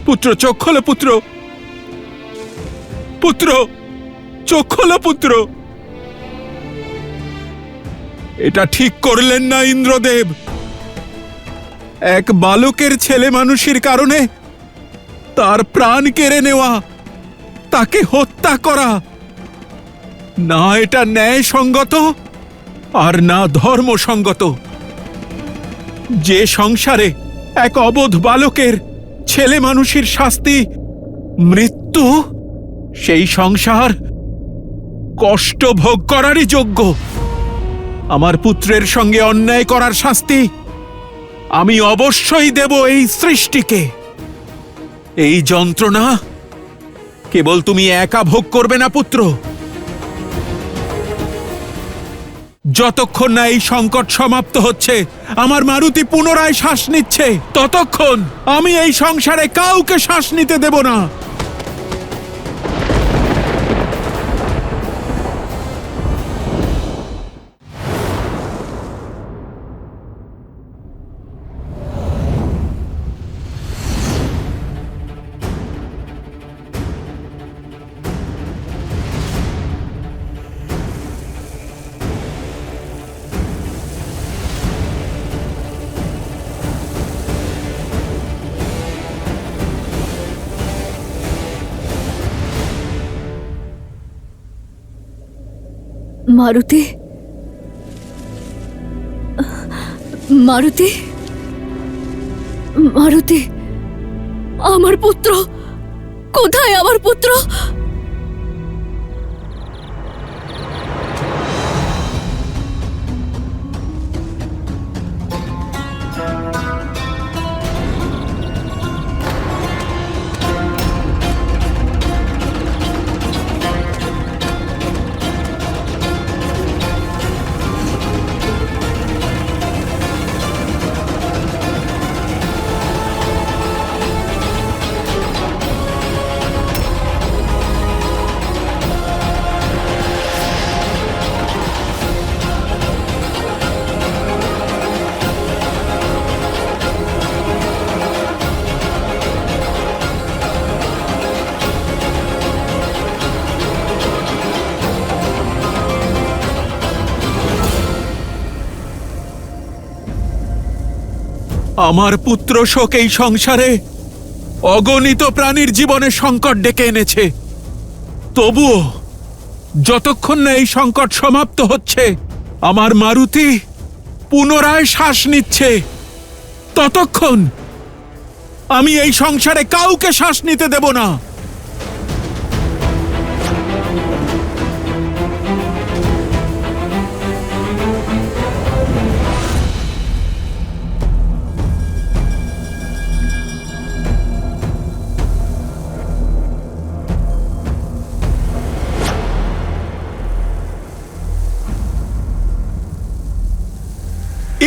পুত্র, চোখ খোলো পুত্র, পুত্র, চোখ খোলো পুত্র। এটা ঠিক করলেন না ইন্দ্রদেব। এক বালকের ছেলে মানুষের কারণে তার প্রাণ কেড়ে নেওয়া, তাকে হত্যা করা, না এটা ন্যায়সঙ্গত আর না ধর্মসঙ্গত। যে সংসারে এক অবোধ বালকের ছেলে মানুষের শাস্তি মৃত্যু, সেই সংসার কষ্ট ভোগ করারই যোগ্য। আমার পুত্রের সঙ্গে অন্যায় করার শাস্তি আমি অবশ্যই দেব এই সৃষ্টিকে। এই যন্ত্রণা কেবল তুমি একা ভোগ করবে না পুত্র। যতক্ষণ না এই সংকট সমাপ্ত হচ্ছে, আমার মারুতি পুনরায় শ্বাস নিচ্ছে, ততক্ষণ আমি এই সংসারে কাউকে শ্বাস নিতে দেব না। মারুতি, মারুতি, মারুতি, আমার পুত্র কোথায়? আমার পুত্র আমার পুত্র শোক এই সংসারে অগণিত প্রাণীর জীবনে সংকট ডেকে এনেছে। তবুও যতক্ষণ না এই সংকট সমাপ্ত হচ্ছে, আমার মারুতি পুনরায় শ্বাস নিচ্ছে, ততক্ষণ আমি এই সংসারে কাউকে শ্বাস নিতে দেব না।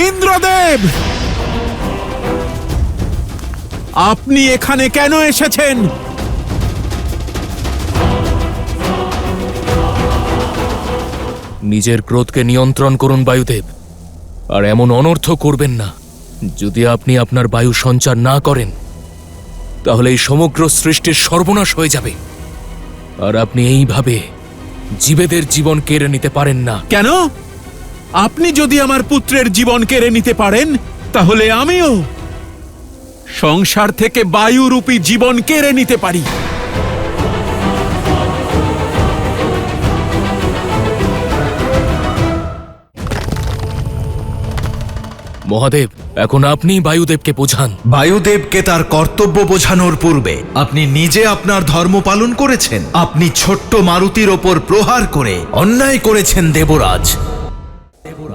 ইন্দ্রদেব, আপনি এখানে কেন এসেছেন? নিজের ক্রোধকে নিয়ন্ত্রণ করুন বায়ুদেব, আর এমন অনর্থ করবেন না। যদি আপনি আপনার বায়ু সঞ্চার না করেন, তাহলে এই সমগ্র সৃষ্টির সর্বনাশ হয়ে যাবে, আর আপনি এইভাবে জীবেদের জীবন কেড়ে নিতে পারেন না। কেন? আপনি যদি আমার পুত্রের জীবন কেড়ে নিতে পারেন, তাহলে আমিও সংসার থেকে বায়ুরূপী জীবন কেড়ে নিতে পারি। মহাদেব, এখন আপনি বায়ুদেবকে বোঝান। বায়ুদেবকে তার কর্তব্য বোঝানোর পূর্বে আপনি নিজে আপনার ধর্ম পালন করেছেন। আপনি ছোট্ট মারুতির ওপর প্রহার করে অন্যায় করেছেন দেবরাজ।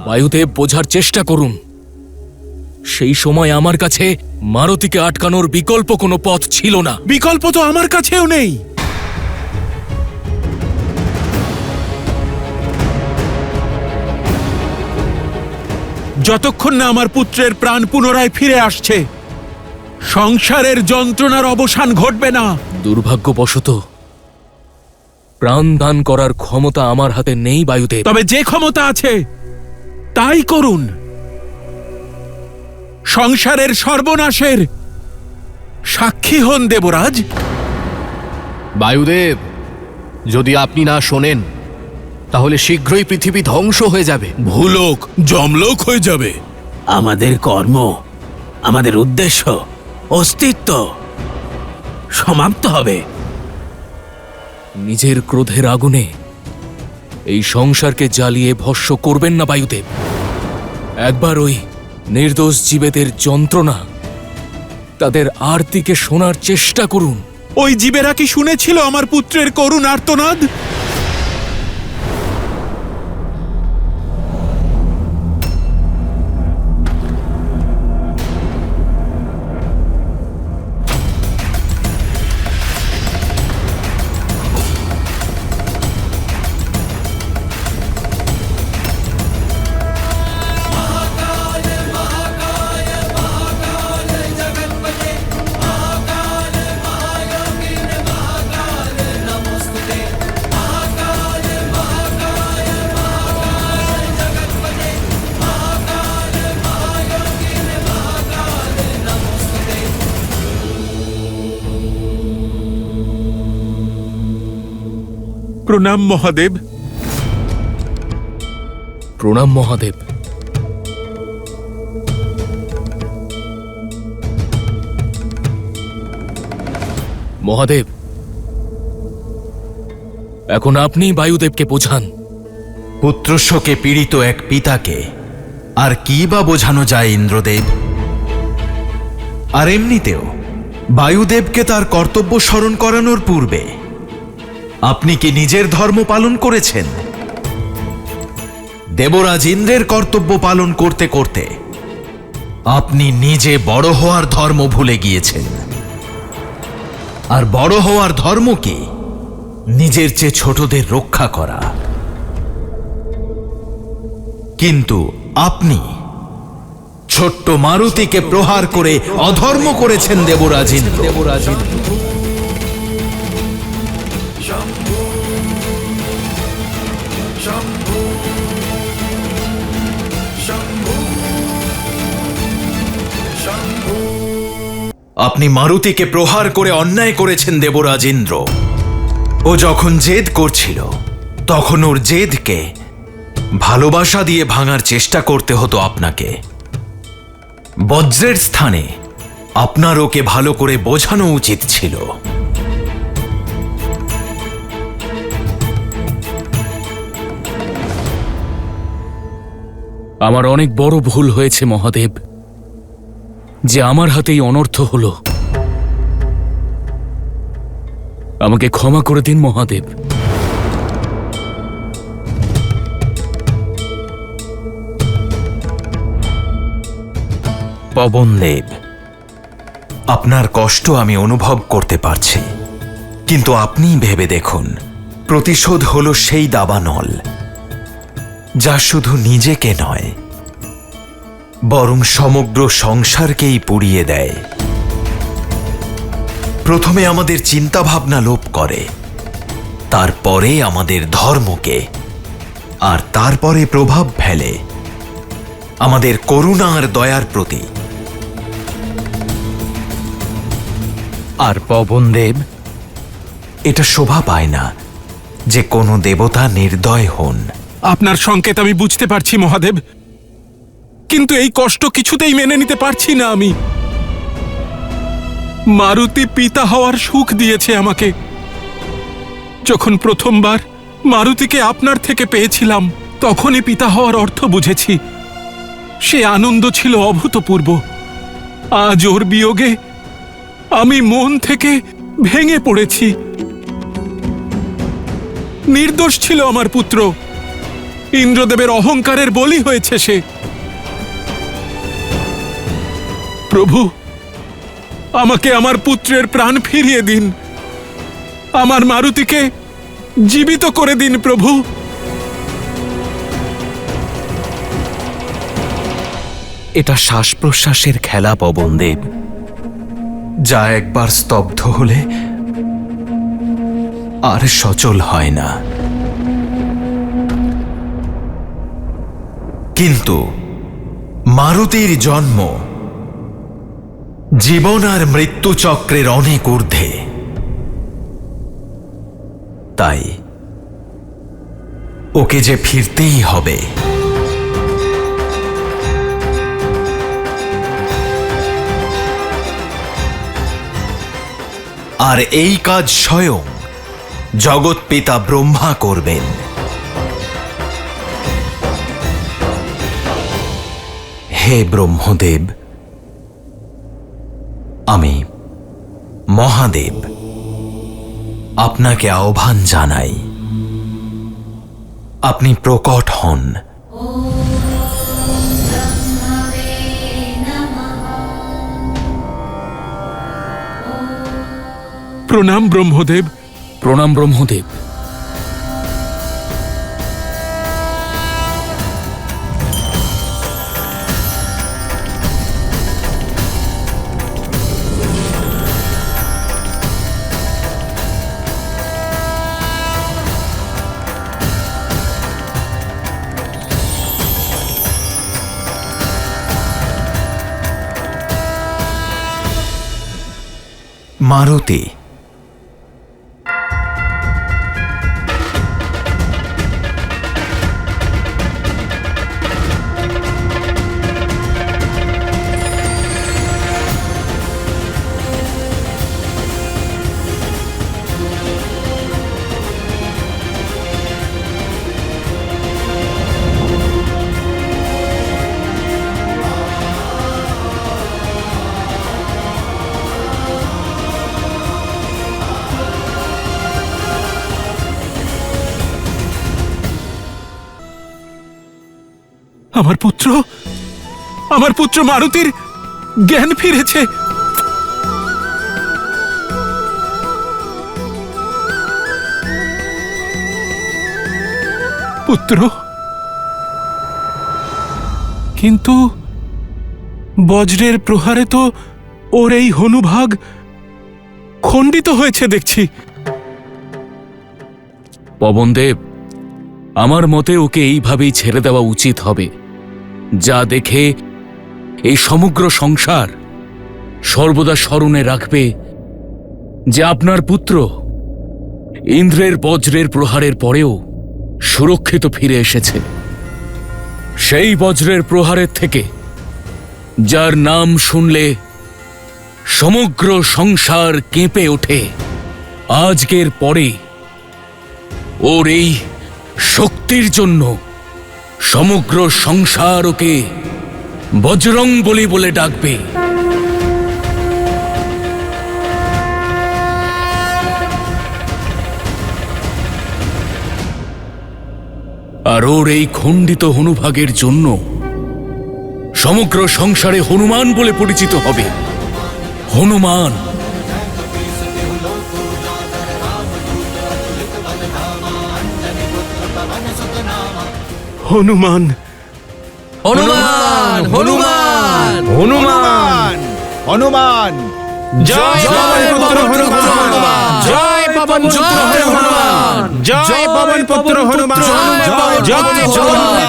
বায়ুদেব, বোঝার চেষ্টা করুন। সেই সময় আমার কাছে মারুতিকে আটকানোর বিকল্প কোনো পথ ছিল না। বিকল্প তো আমার কাছেও নেই। যতক্ষণ না আমার পুত্রের প্রাণ পুনরায় ফিরে আসছে, সংসারের যন্ত্রণার অবসান ঘটবে না। দুর্ভাগ্যবশত প্রাণ দান করার ক্ষমতা আমার হাতে নেই বায়ুদেব। তবে যে ক্ষমতা আছে তাই করুন। সংসারের সর্বনাশের সাক্ষী হন দেবরাজ। বায়ুদেব, যদি আপনি না শোনেন, তাহলে শীঘ্রই পৃথিবী ধ্বংস হয়ে যাবে। ভূলোক জমলোক হয়ে যাবে। আমাদের কর্ম, আমাদের উদ্দেশ্য, অস্তিত্ব সমাপ্ত হবে। নিজের ক্রোধের আগুনে এই সংসারকে জ্বালিয়ে ভস্ম করবেন না বায়ুদেব। একবার ওই নির্দোষ জীবেদের যন্ত্রণা, তাদের আরতিকে শোনার চেষ্টা করুন। ওই জীবেরা কি শুনেছিল আমার পুত্রের করুণ আর্তনাদ? প্রণাম মহাদেব। প্রণাম মহাদেব। মহাদেব, এখন আপনি বায়ুদেবকে বোঝান। পুত্রশোকে পীড়িত এক পিতাকে আর কি বা বোঝানো যায় ইন্দ্রদেব? আর এমনিতেও বায়ুদেবকে তার কর্তব্য স্মরণ করানোর পূর্বে আপনি কি নিজের ধর্ম পালন করেছেন? দেবরাজ ইন্দ্রের কর্তব্য পালন করতে করতে আপনি নিজে বড় হওয়ার ধর্ম ভুলে গিয়েছেন। আর বড় হওয়ার ধর্ম কি? নিজের চেয়ে ছোটদের রক্ষা করা। কিন্তু আপনি ছোট্ট মারুতিকে প্রহার করে অধর্ম করেছেন দেবরাজ ইন্দ্র। আপনি মারুতিকে প্রহার করে অন্যায় করেছেন দেবরাজ ইন্দ্র। ও যখন জেদ করছিল তখন ওর জেদকে ভালোবাসা দিয়ে ভাঙার চেষ্টা করতে হতো আপনাকে। বজ্রের স্থানে আপনার ওকে ভালো করে বোঝানো উচিত ছিল। আমার অনেক বড় ভুল হয়েছে মহাদেব, যে আমার হাতেই অনর্থ হলো। আমাকে ক্ষমা করে দিন মহাদেব। পবনদেব, আপনার কষ্ট আমি অনুভব করতে পারছি, কিন্তু আপনি ভেবে দেখুন, প্রতিশোধ হলো সেই দাবানল যা শুধু নিজেকে নয় বরং সমগ্র সংসারকেই পুড়িয়ে দেয়। প্রথমে আমাদের চিন্তাভাবনা লোপ করে, তারপরে আমাদের ধর্মকে, আর তারপরে প্রভাব ফেলে আমাদের করুণা আর দয়ার প্রতি। আর পবনদেব, এটা শোভা পায় না যে কোনো দেবতা নির্দয় হন। আপনার সংকেত আমি বুঝতে পারছি মহাদেব, কিন্তু এই কষ্ট কিছুতেই মেনে নিতে পারছি না আমি। মারুতি পিতা হওয়ার সুখ দিয়েছে আমাকে। যখন প্রথমবার মারুতিকে আপনার থেকে পেয়েছিলাম তখনই পিতা হওয়ার অর্থ বুঝেছি। সে আনন্দ ছিল অভূতপূর্ব। আজ ওর বিয়োগে আমি মন থেকে ভেঙে পড়েছি। নির্দোষ ছিল আমার পুত্র, ইন্দ্রদেবের অহংকারের বলি হয়েছে সে। প্রভু, আমাকে আমার পুত্রের প্রাণ ফিরিয়ে দিন, আমার মারুতিকে জীবিত করে দিন প্রভু। এটা শ্বাস প্রশ্বাসের খেলা পবনদেব, যা একবার স্তব্ধ হলে আর সচল হয় না। কিন্তু মারুতির জন্ম জীবন আর মৃত্যু চক্রের অনেক ঊর্ধ্বে। তাই ওকে যে ফিরতেই হবে। আর এই কাজ স্বয়ং জগৎ পিতা ব্রহ্মা করবেন। হে ব্রহ্মদেব, আমি মহাদেব আপনাকে আহ্বান জানাই। আপনি প্রকট হন। প্রণাম ব্রহ্মদেব। প্রণাম ব্রহ্মদেব। মারুতি, আমার পুত্র মারুতির জ্ঞান ফিরেছে। পুত্র, কিন্তু বজ্রের প্রহারে তো ওর এই হনুভাগ খণ্ডিত হয়েছে দেখছি। পবনদেব, আমার মতে ওকে এইভাবেই ছেড়ে দেওয়া উচিত হবে। যা দেখে এই সমগ্র সংসার সর্বদা স্মরণে রাখবে যে আপনার পুত্র ইন্দ্রের বজ্রের প্রহারের পরেও সুরক্ষিত ফিরে এসেছে। সেই বজ্রের প্রহারের থেকে যার নাম শুনলে সমগ্র সংসার কেঁপে ওঠে, আজকের পরে ওর এই শক্তির জন্য সমগ্র সংসার ওকে বজরং বলি বলে ডাকবে। আর ওর এই খণ্ডিত হনুভাগের জন্য সমগ্র সংসারে হনুমান বলে পরিচিত হবে। হনুমান। হনুমান, হনুমান, হনুমান, হনুমান, হনুমান, জয় পবন পুত্র হনুমান, জয় পবন পুত্র হনুমান, জয় পবন পুত্র হনুমান, জয়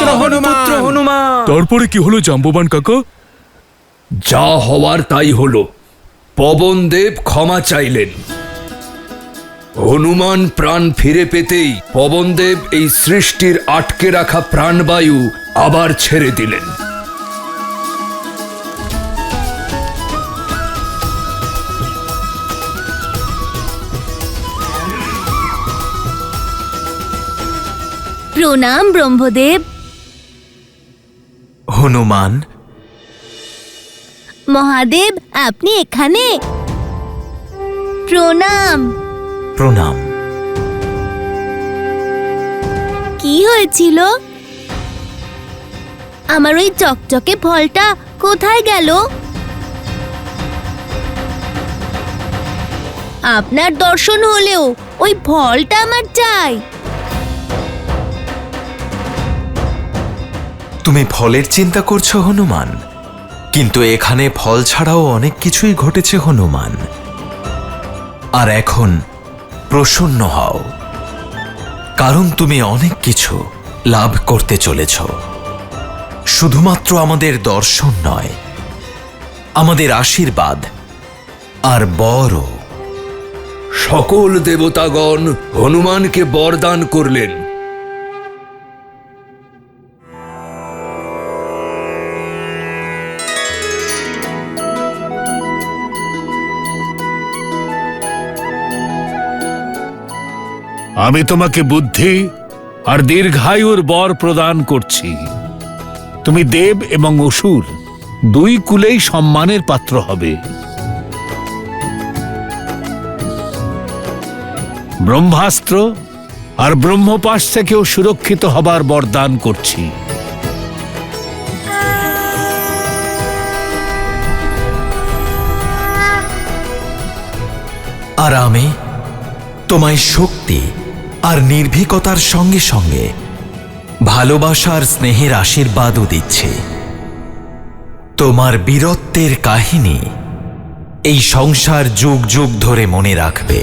পবন পুত্র হনুমান। তারপরে কি হলো জাম্ববান কাকা? যা হওয়ার তাই হলো। পবনদেব ক্ষমা চাইলেন। হনুমান প্রাণ ফিরে পেতেই পবনদেব এই সৃষ্টির আটকে রাখা প্রাণবায়ু আবার ছেড়ে দিলেন। প্রণাম ব্রহ্মদেব। হনুমান, মহাদেব, আপনি এখানে? প্রণাম। প্রণাম। কি হয়েছিল? আমার ওই চকচকে ফলটা কোথায় গেল? আপনার দর্শন হলেও ওই ফলটা আমার চাই। তুমি ফলের চিন্তা করছো হনুমান, কিন্তু এখানে ফল ছাড়াও অনেক কিছুই ঘটেছে হনুমান। আর এখন প্রসন্ন হও, কারণ তুমি অনেক কিছু লাভ করতে চলেছ। শুধুমাত্র আমাদের দর্শন নয়, আমাদের আশীর্বাদ আর বরও। সকল দেবতাগণ হনুমানকে বরদান করলেন। আমি তোমাকে বুদ্ধি আর দীর্ঘায়ুর বর প্রদান করছি। তুমি দেব এবং অসুর দুই কুলেই সম্মানের পাত্র হবে। ব্রহ্মাস্ত্র আর ব্রহ্মপাশ থেকেও সুরক্ষিত হবার বরদান করছি। আর আমি তোমায় শক্তি আর নির্ভীকতার সঙ্গে সঙ্গে ভালোবাসার স্নেহের আশীর্বাদও দিচ্ছি। তোমার বীরত্বের কাহিনী এই সংসার যুগ যুগ ধরে মনে রাখবে।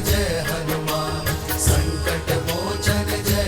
जय हनुमान, संकट मोचन जय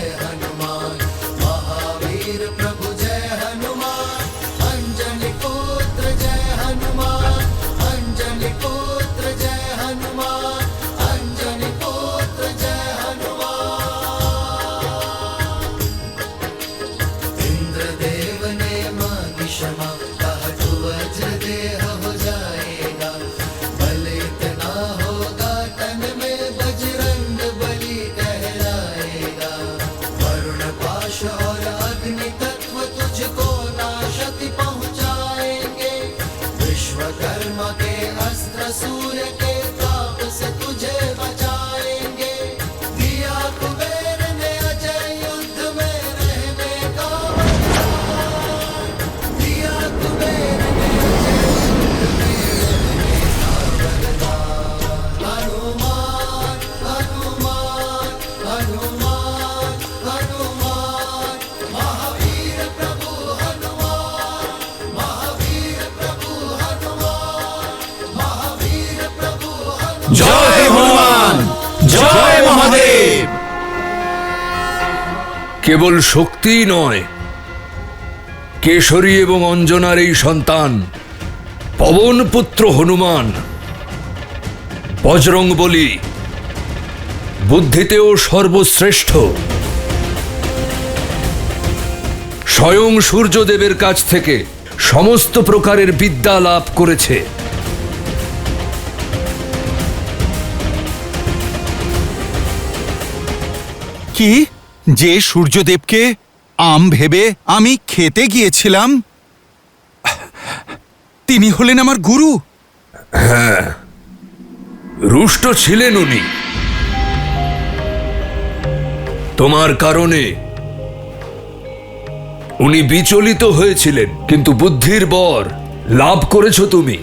কেবল শক্তিই নয়, কেশরী এবং অঞ্জনার এই সন্তান পবন পুত্র হনুমান বজরংবলী, বুদ্ধিতেও সর্বশ্রেষ্ঠ, স্বয়ং সূর্যদেবের কাছ থেকে সমস্ত প্রকারের বিদ্যা লাভ করেছে। কি, যে সূর্যদেবকে আম ভেবে আমি খেতে গিয়েছিলাম, তিনি হলেন আমার গুরু? হ্যাঁ, রুষ্ট ছিলেন উনি। তোমার কারণে উনি বিচলিত হয়েছিলেন, কিন্তু বুদ্ধির বর লাভ করেছো তুমি।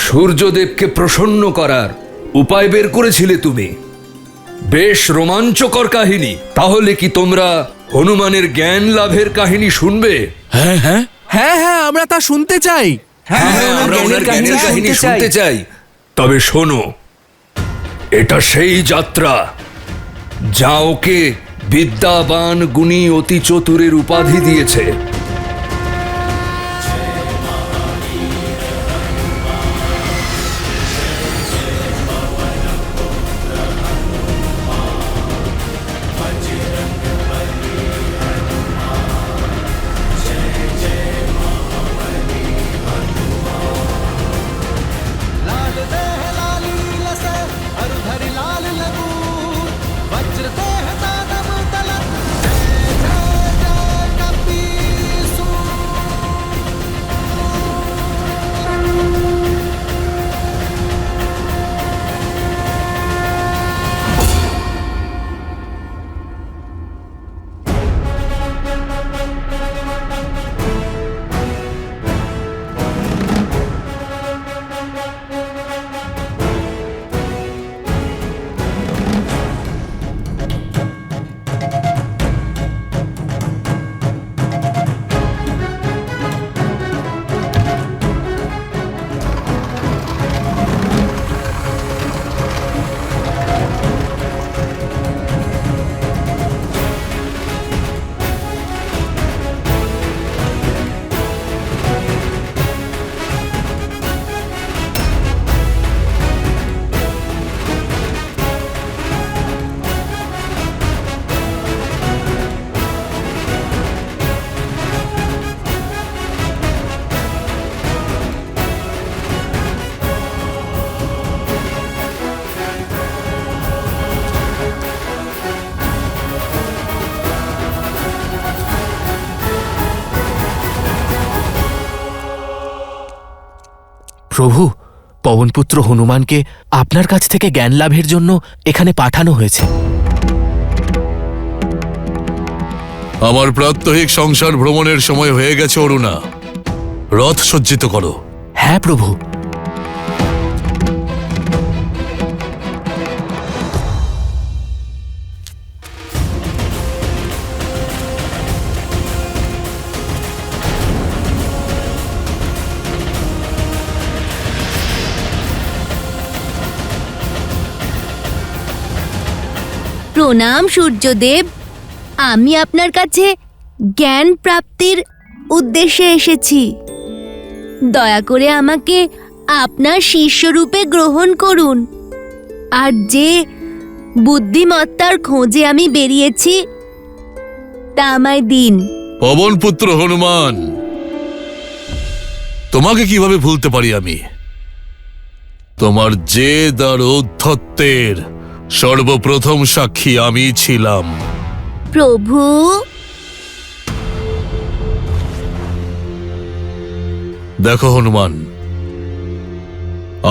সূর্যদেবকে প্রসন্ন করার উপায় বের করেছিলে তুমি। বেশ রোমাঞ্চকর কাহিনী। তাহলে কি তোমরা হনুমানের জ্ঞান লাভের কাহিনী শুনবে? হ্যাঁ হ্যাঁ হ্যাঁ হ্যাঁ, আমরা তা শুনতে চাই। আমরা ওনার জ্ঞানের কাহিনী শুনতে চাই। তবে শোনো, এটা সেই যাত্রা যা ওকে বিদ্যাবান, গুণী, অতি চতুরের উপাধি দিয়েছে। लाल देह लाली लसे हरधरी लाल लगू वज्र देह दानव दलन जय जय जय कपीसु। প্রভু, পবনপুত্র হনুমানকে আপনার কাছ থেকে জ্ঞান লাভের জন্য এখানে পাঠানো হয়েছে। আমার প্রাত্যহিক সংসার ভ্রমণের সময় হয়ে গেছে অরুণা, রথ সজ্জিত করো। হ্যাঁ প্রভু। প্রণাম সূর্যদেব, আমি আপনার কাছে জ্ঞান প্রাপ্তির উদ্দেশ্যে এসেছি। দয়া করে আমাকে আপনার শিষ্যরূপে গ্রহণ করুন, আর যে বুদ্ধিমত্তার খোঁজে আমি বেরিয়েছি তা আমায় দিন। পবনপুত্র হনুমান, তোমাকে কিভাবে ভুলতে পারি আমি? তোমার জেদ আর ঔদ্ধত্যের সর্বপ্রথম সাক্ষী আমি ছিলাম। প্রভু, দেখো হনুমান,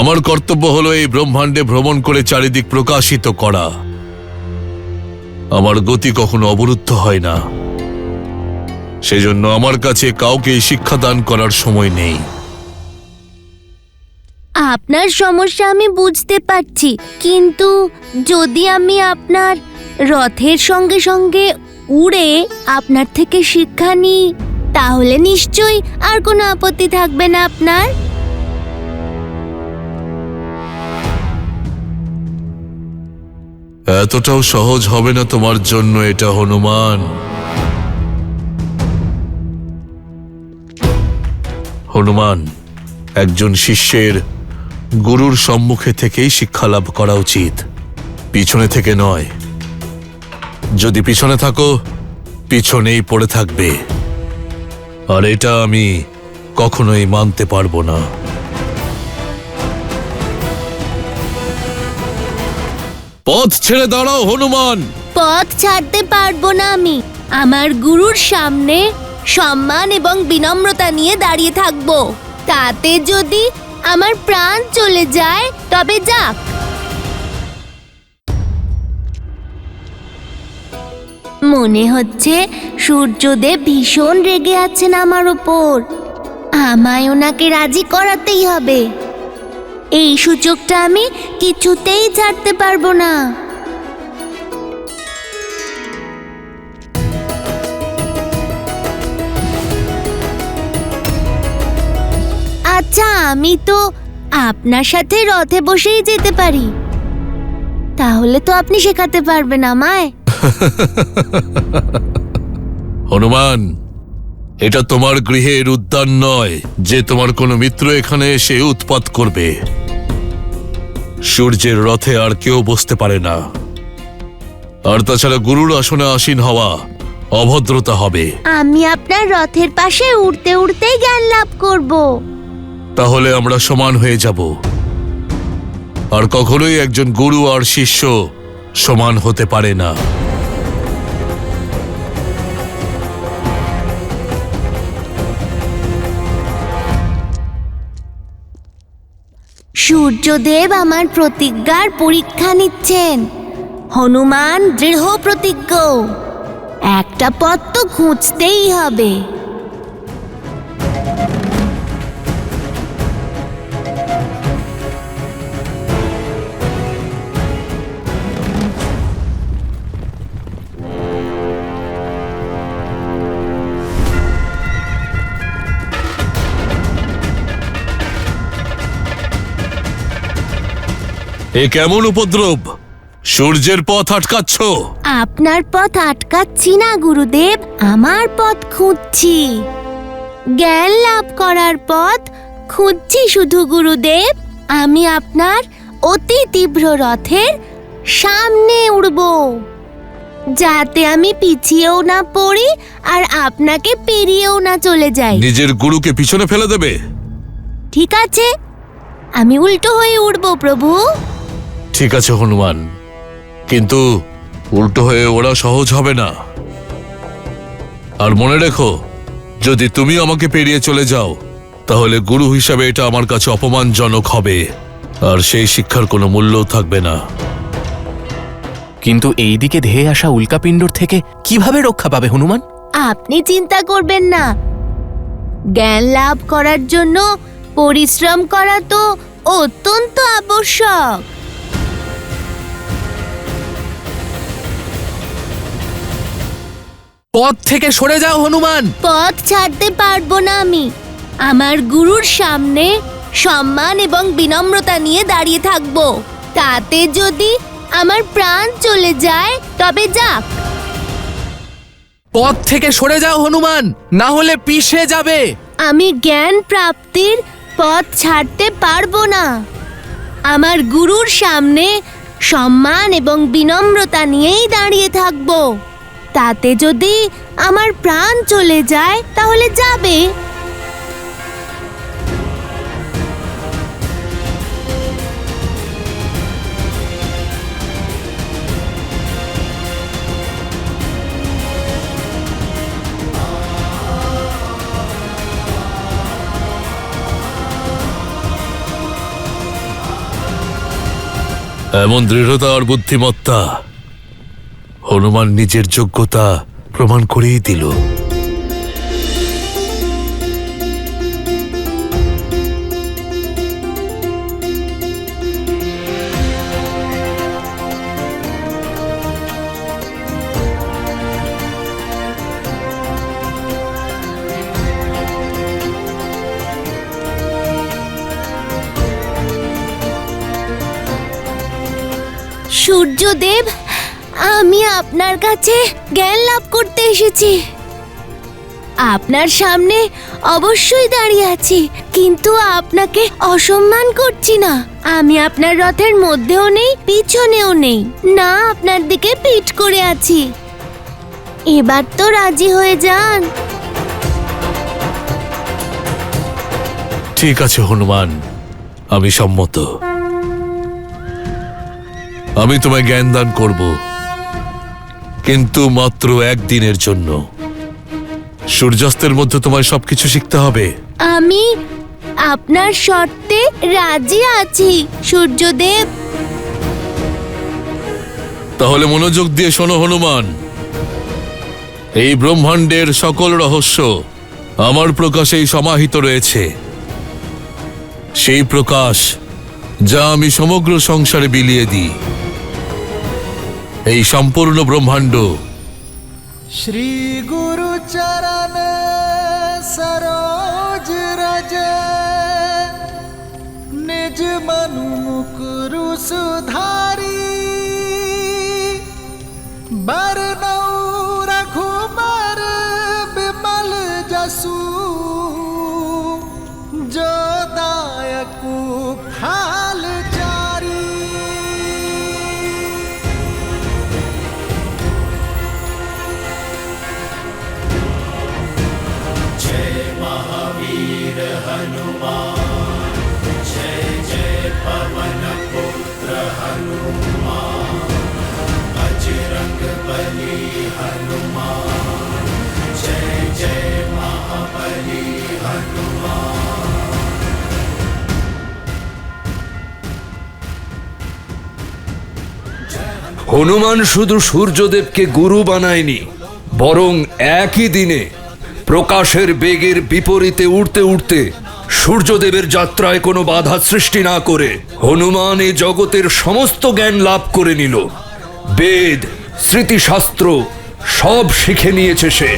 আমার কর্তব্য হলো এই ব্রহ্মাণ্ডে ভ্রমণ করে চারিদিক প্রকাশিত করা। আমার গতি কখনো অবরুদ্ধ হয় না, সেজন্য আমার কাছে কাউকে শিক্ষাদান করার সময় নেই। আপনার সমস্যা আমি বুঝতে পারছি, কিন্তু যদি আমি আপনার রথের সঙ্গে সঙ্গে উড়ে আপনার থেকে শিক্ষা নিই, তাহলে নিশ্চয়ই আর কোনো আপত্তি থাকবে না আপনার? এতটাও সহজ হবে না তোমার জন্য এটা হনুমান। হনুমান, একজন শিষ্যের গুরুর সম্মুখে থেকেই শিক্ষা লাভ করা উচিত, পিছনে থেকে নয়। যদি পিছনে থাকো, পিছনেই পড়ে থাকবে, আর এটা আমি কখনোই মানতে পারবো না। পথ ছেড়ে দাঁড়াও হনুমান। পথ ছাড়তে পারবো না আমি। আমার গুরুর সামনে সম্মান এবং বিনম্রতা নিয়ে দাঁড়িয়ে থাকবো। তাতে যদি আমার প্রাণ চলে যায় তবে যাক। মনে হচ্ছে সূর্যদেব ভীষণ রেগে আছেন আমার ওপর। আমায় ওনাকে রাজি করাতেই হবে। এই সুযোগটা আমি কিছুতেই ছাড়তে পারবো না। আচ্ছা, আমি তো আপনার সাথে রথে বসেই যেতে পারি। তাহলে তো আপনি শেখাতে পারবেন আমায়। হনুমান, এটা তোমার গৃহের উদ্যান নয় যে তোমার কোনো মিত্র এখানে এসে উৎপাত করবে। সূর্যের রথে আর কেউ বসতে পারে না, আর তাছাড়া গুরুর আসনে আসীন হওয়া অভদ্রতা হবে। আমি আপনার রথের পাশে উড়তে উড়তেই জ্ঞান লাভ করব। তাহলে আমরা সমান হয়ে যাব, আর কখনোই একজন গুরু আর শিষ্য সমান হতে পারে না। সূর্যদেব আমার প্রতিজ্ঞার পরীক্ষা নিচ্ছেন। হনুমান দৃঢ় প্রতিজ্ঞ। একটা পথ তো খুঁজতেই হবে। এ কেমন উপদ্রব? সূর্যের পথ আটকাচ্ছ। আপনার পথ আটকাচ্ছি না গুরুদেব, আমার পথ খুঁজছি। জ্ঞান লাভ করার পথ খুঁজছি শুধু গুরুদেব। আমি আপনার অতি তীব্র রথের সামনে উড়ব, যাতে আমি পিছিয়েও না পড়ি আর আপনাকে পেরিয়েও না চলে যাই। নিজের গুরুকে পিছনে ফেলে দেবে? ঠিক আছে, আমি উল্টো হয়ে উড়ব প্রভু। ঠিক আছে হনুমান, কিন্তু উল্টো হয়ে ওরা সহজ হবে না। আর মনে রেখো, যদি তুমি আমাকে পেরিয়ে চলে যাও তাহলে গুরু হিসাবে এটা আমার কাছে অপমানজনক হবে, আর সেই শিক্ষার কোনো মূল্য থাকবে না। কিন্তু এই দিকে ধেয়ে আসা উল্কাপিণ্ডর থেকে কিভাবে রক্ষা পাবে হনুমান? আপনি চিন্তা করবেন না। জ্ঞান লাভ করার জন্য পরিশ্রম করা তো অত্যন্ত আবশ্যক। পথ থেকে সরে যাও হনুমান। পথ ছাড়তে পারবো না আমি। আমার গুরুর সামনে সম্মান এবং বিনম্রতা নিয়ে দাঁড়িয়ে থাকবো। তাতে যদি আমার প্রাণ চলে যায় তবে যাক। পথ থেকে সরে যাও হনুমান, না হলে পিষে যাবে। আমি জ্ঞান প্রাপ্তির পথ ছাড়তে পারবো না। আমার গুরুর সামনে সম্মান এবং বিনম্রতা নিয়েই দাঁড়িয়ে থাকবো। তাতে যদি আমার প্রাণ চলে যায় তাহলে যাবে। এমন দৃঢ়তা আর বুদ্ধিমত্তা, হনুমান নিজের যোগ্যতা প্রমাণ করেই দিল। সূর্যদেব, আমি আপনার কাছে জ্ঞান লাভ করতে এসেছি। আপনার সামনে অবশ্যই দাঁড়িয়ে আছি, কিন্তু আপনাকে অসম্মান করছি না। আমি আপনার রথের মধ্যেও নেই, পিছনেও নেই, না আপনার দিকে পিঠ করে আছি। এবার তো রাজি হয়ে যান। ঠিক আছে হনুমান, আমি সম্মত। আমি তোমায় জ্ঞান দান করব, কিন্তু মাত্র একদিনের জন্য। সূর্যাস্তের মধ্যে তোমায় সবকিছু শিখতে হবে। আমি আপনার শর্তে রাজি আছি সূর্যদেব। তাহলে মনোযোগ দিয়ে শোনো হনুমান, এই ব্রহ্মাণ্ডের সকল রহস্য আমার প্রকাশেই সমাহিত রয়েছে। সেই প্রকাশ যা আমি সমগ্র সংসারে বিলিয়ে দিই। এই সম্পূর্ণ ব্রহ্মাণ্ড श्री गुरु चरण सरोज रज निज मनु मुकुरु सुधारी बरनौ रघुबर बिमल जसु जो दायकु फाल जारी। महावीर हनुमान जय जय पवन पुत्र हनुमान बजरंग बली हनुमान जय जय महाबली हनुमान। হনুমান শুধু সূর্যদেবকে গুরু বানায়নি, বরং একই দিনে প্রকাশের বেগের বিপরীতে উড়তে উড়তে সূর্যদেবের যাত্রায় কোনো বাধা সৃষ্টি না করে হনুমান এই জগতের সমস্ত জ্ঞান লাভ করে নিল। বেদ, স্মৃতিশাস্ত্র সব শিখে নিয়েছে সে।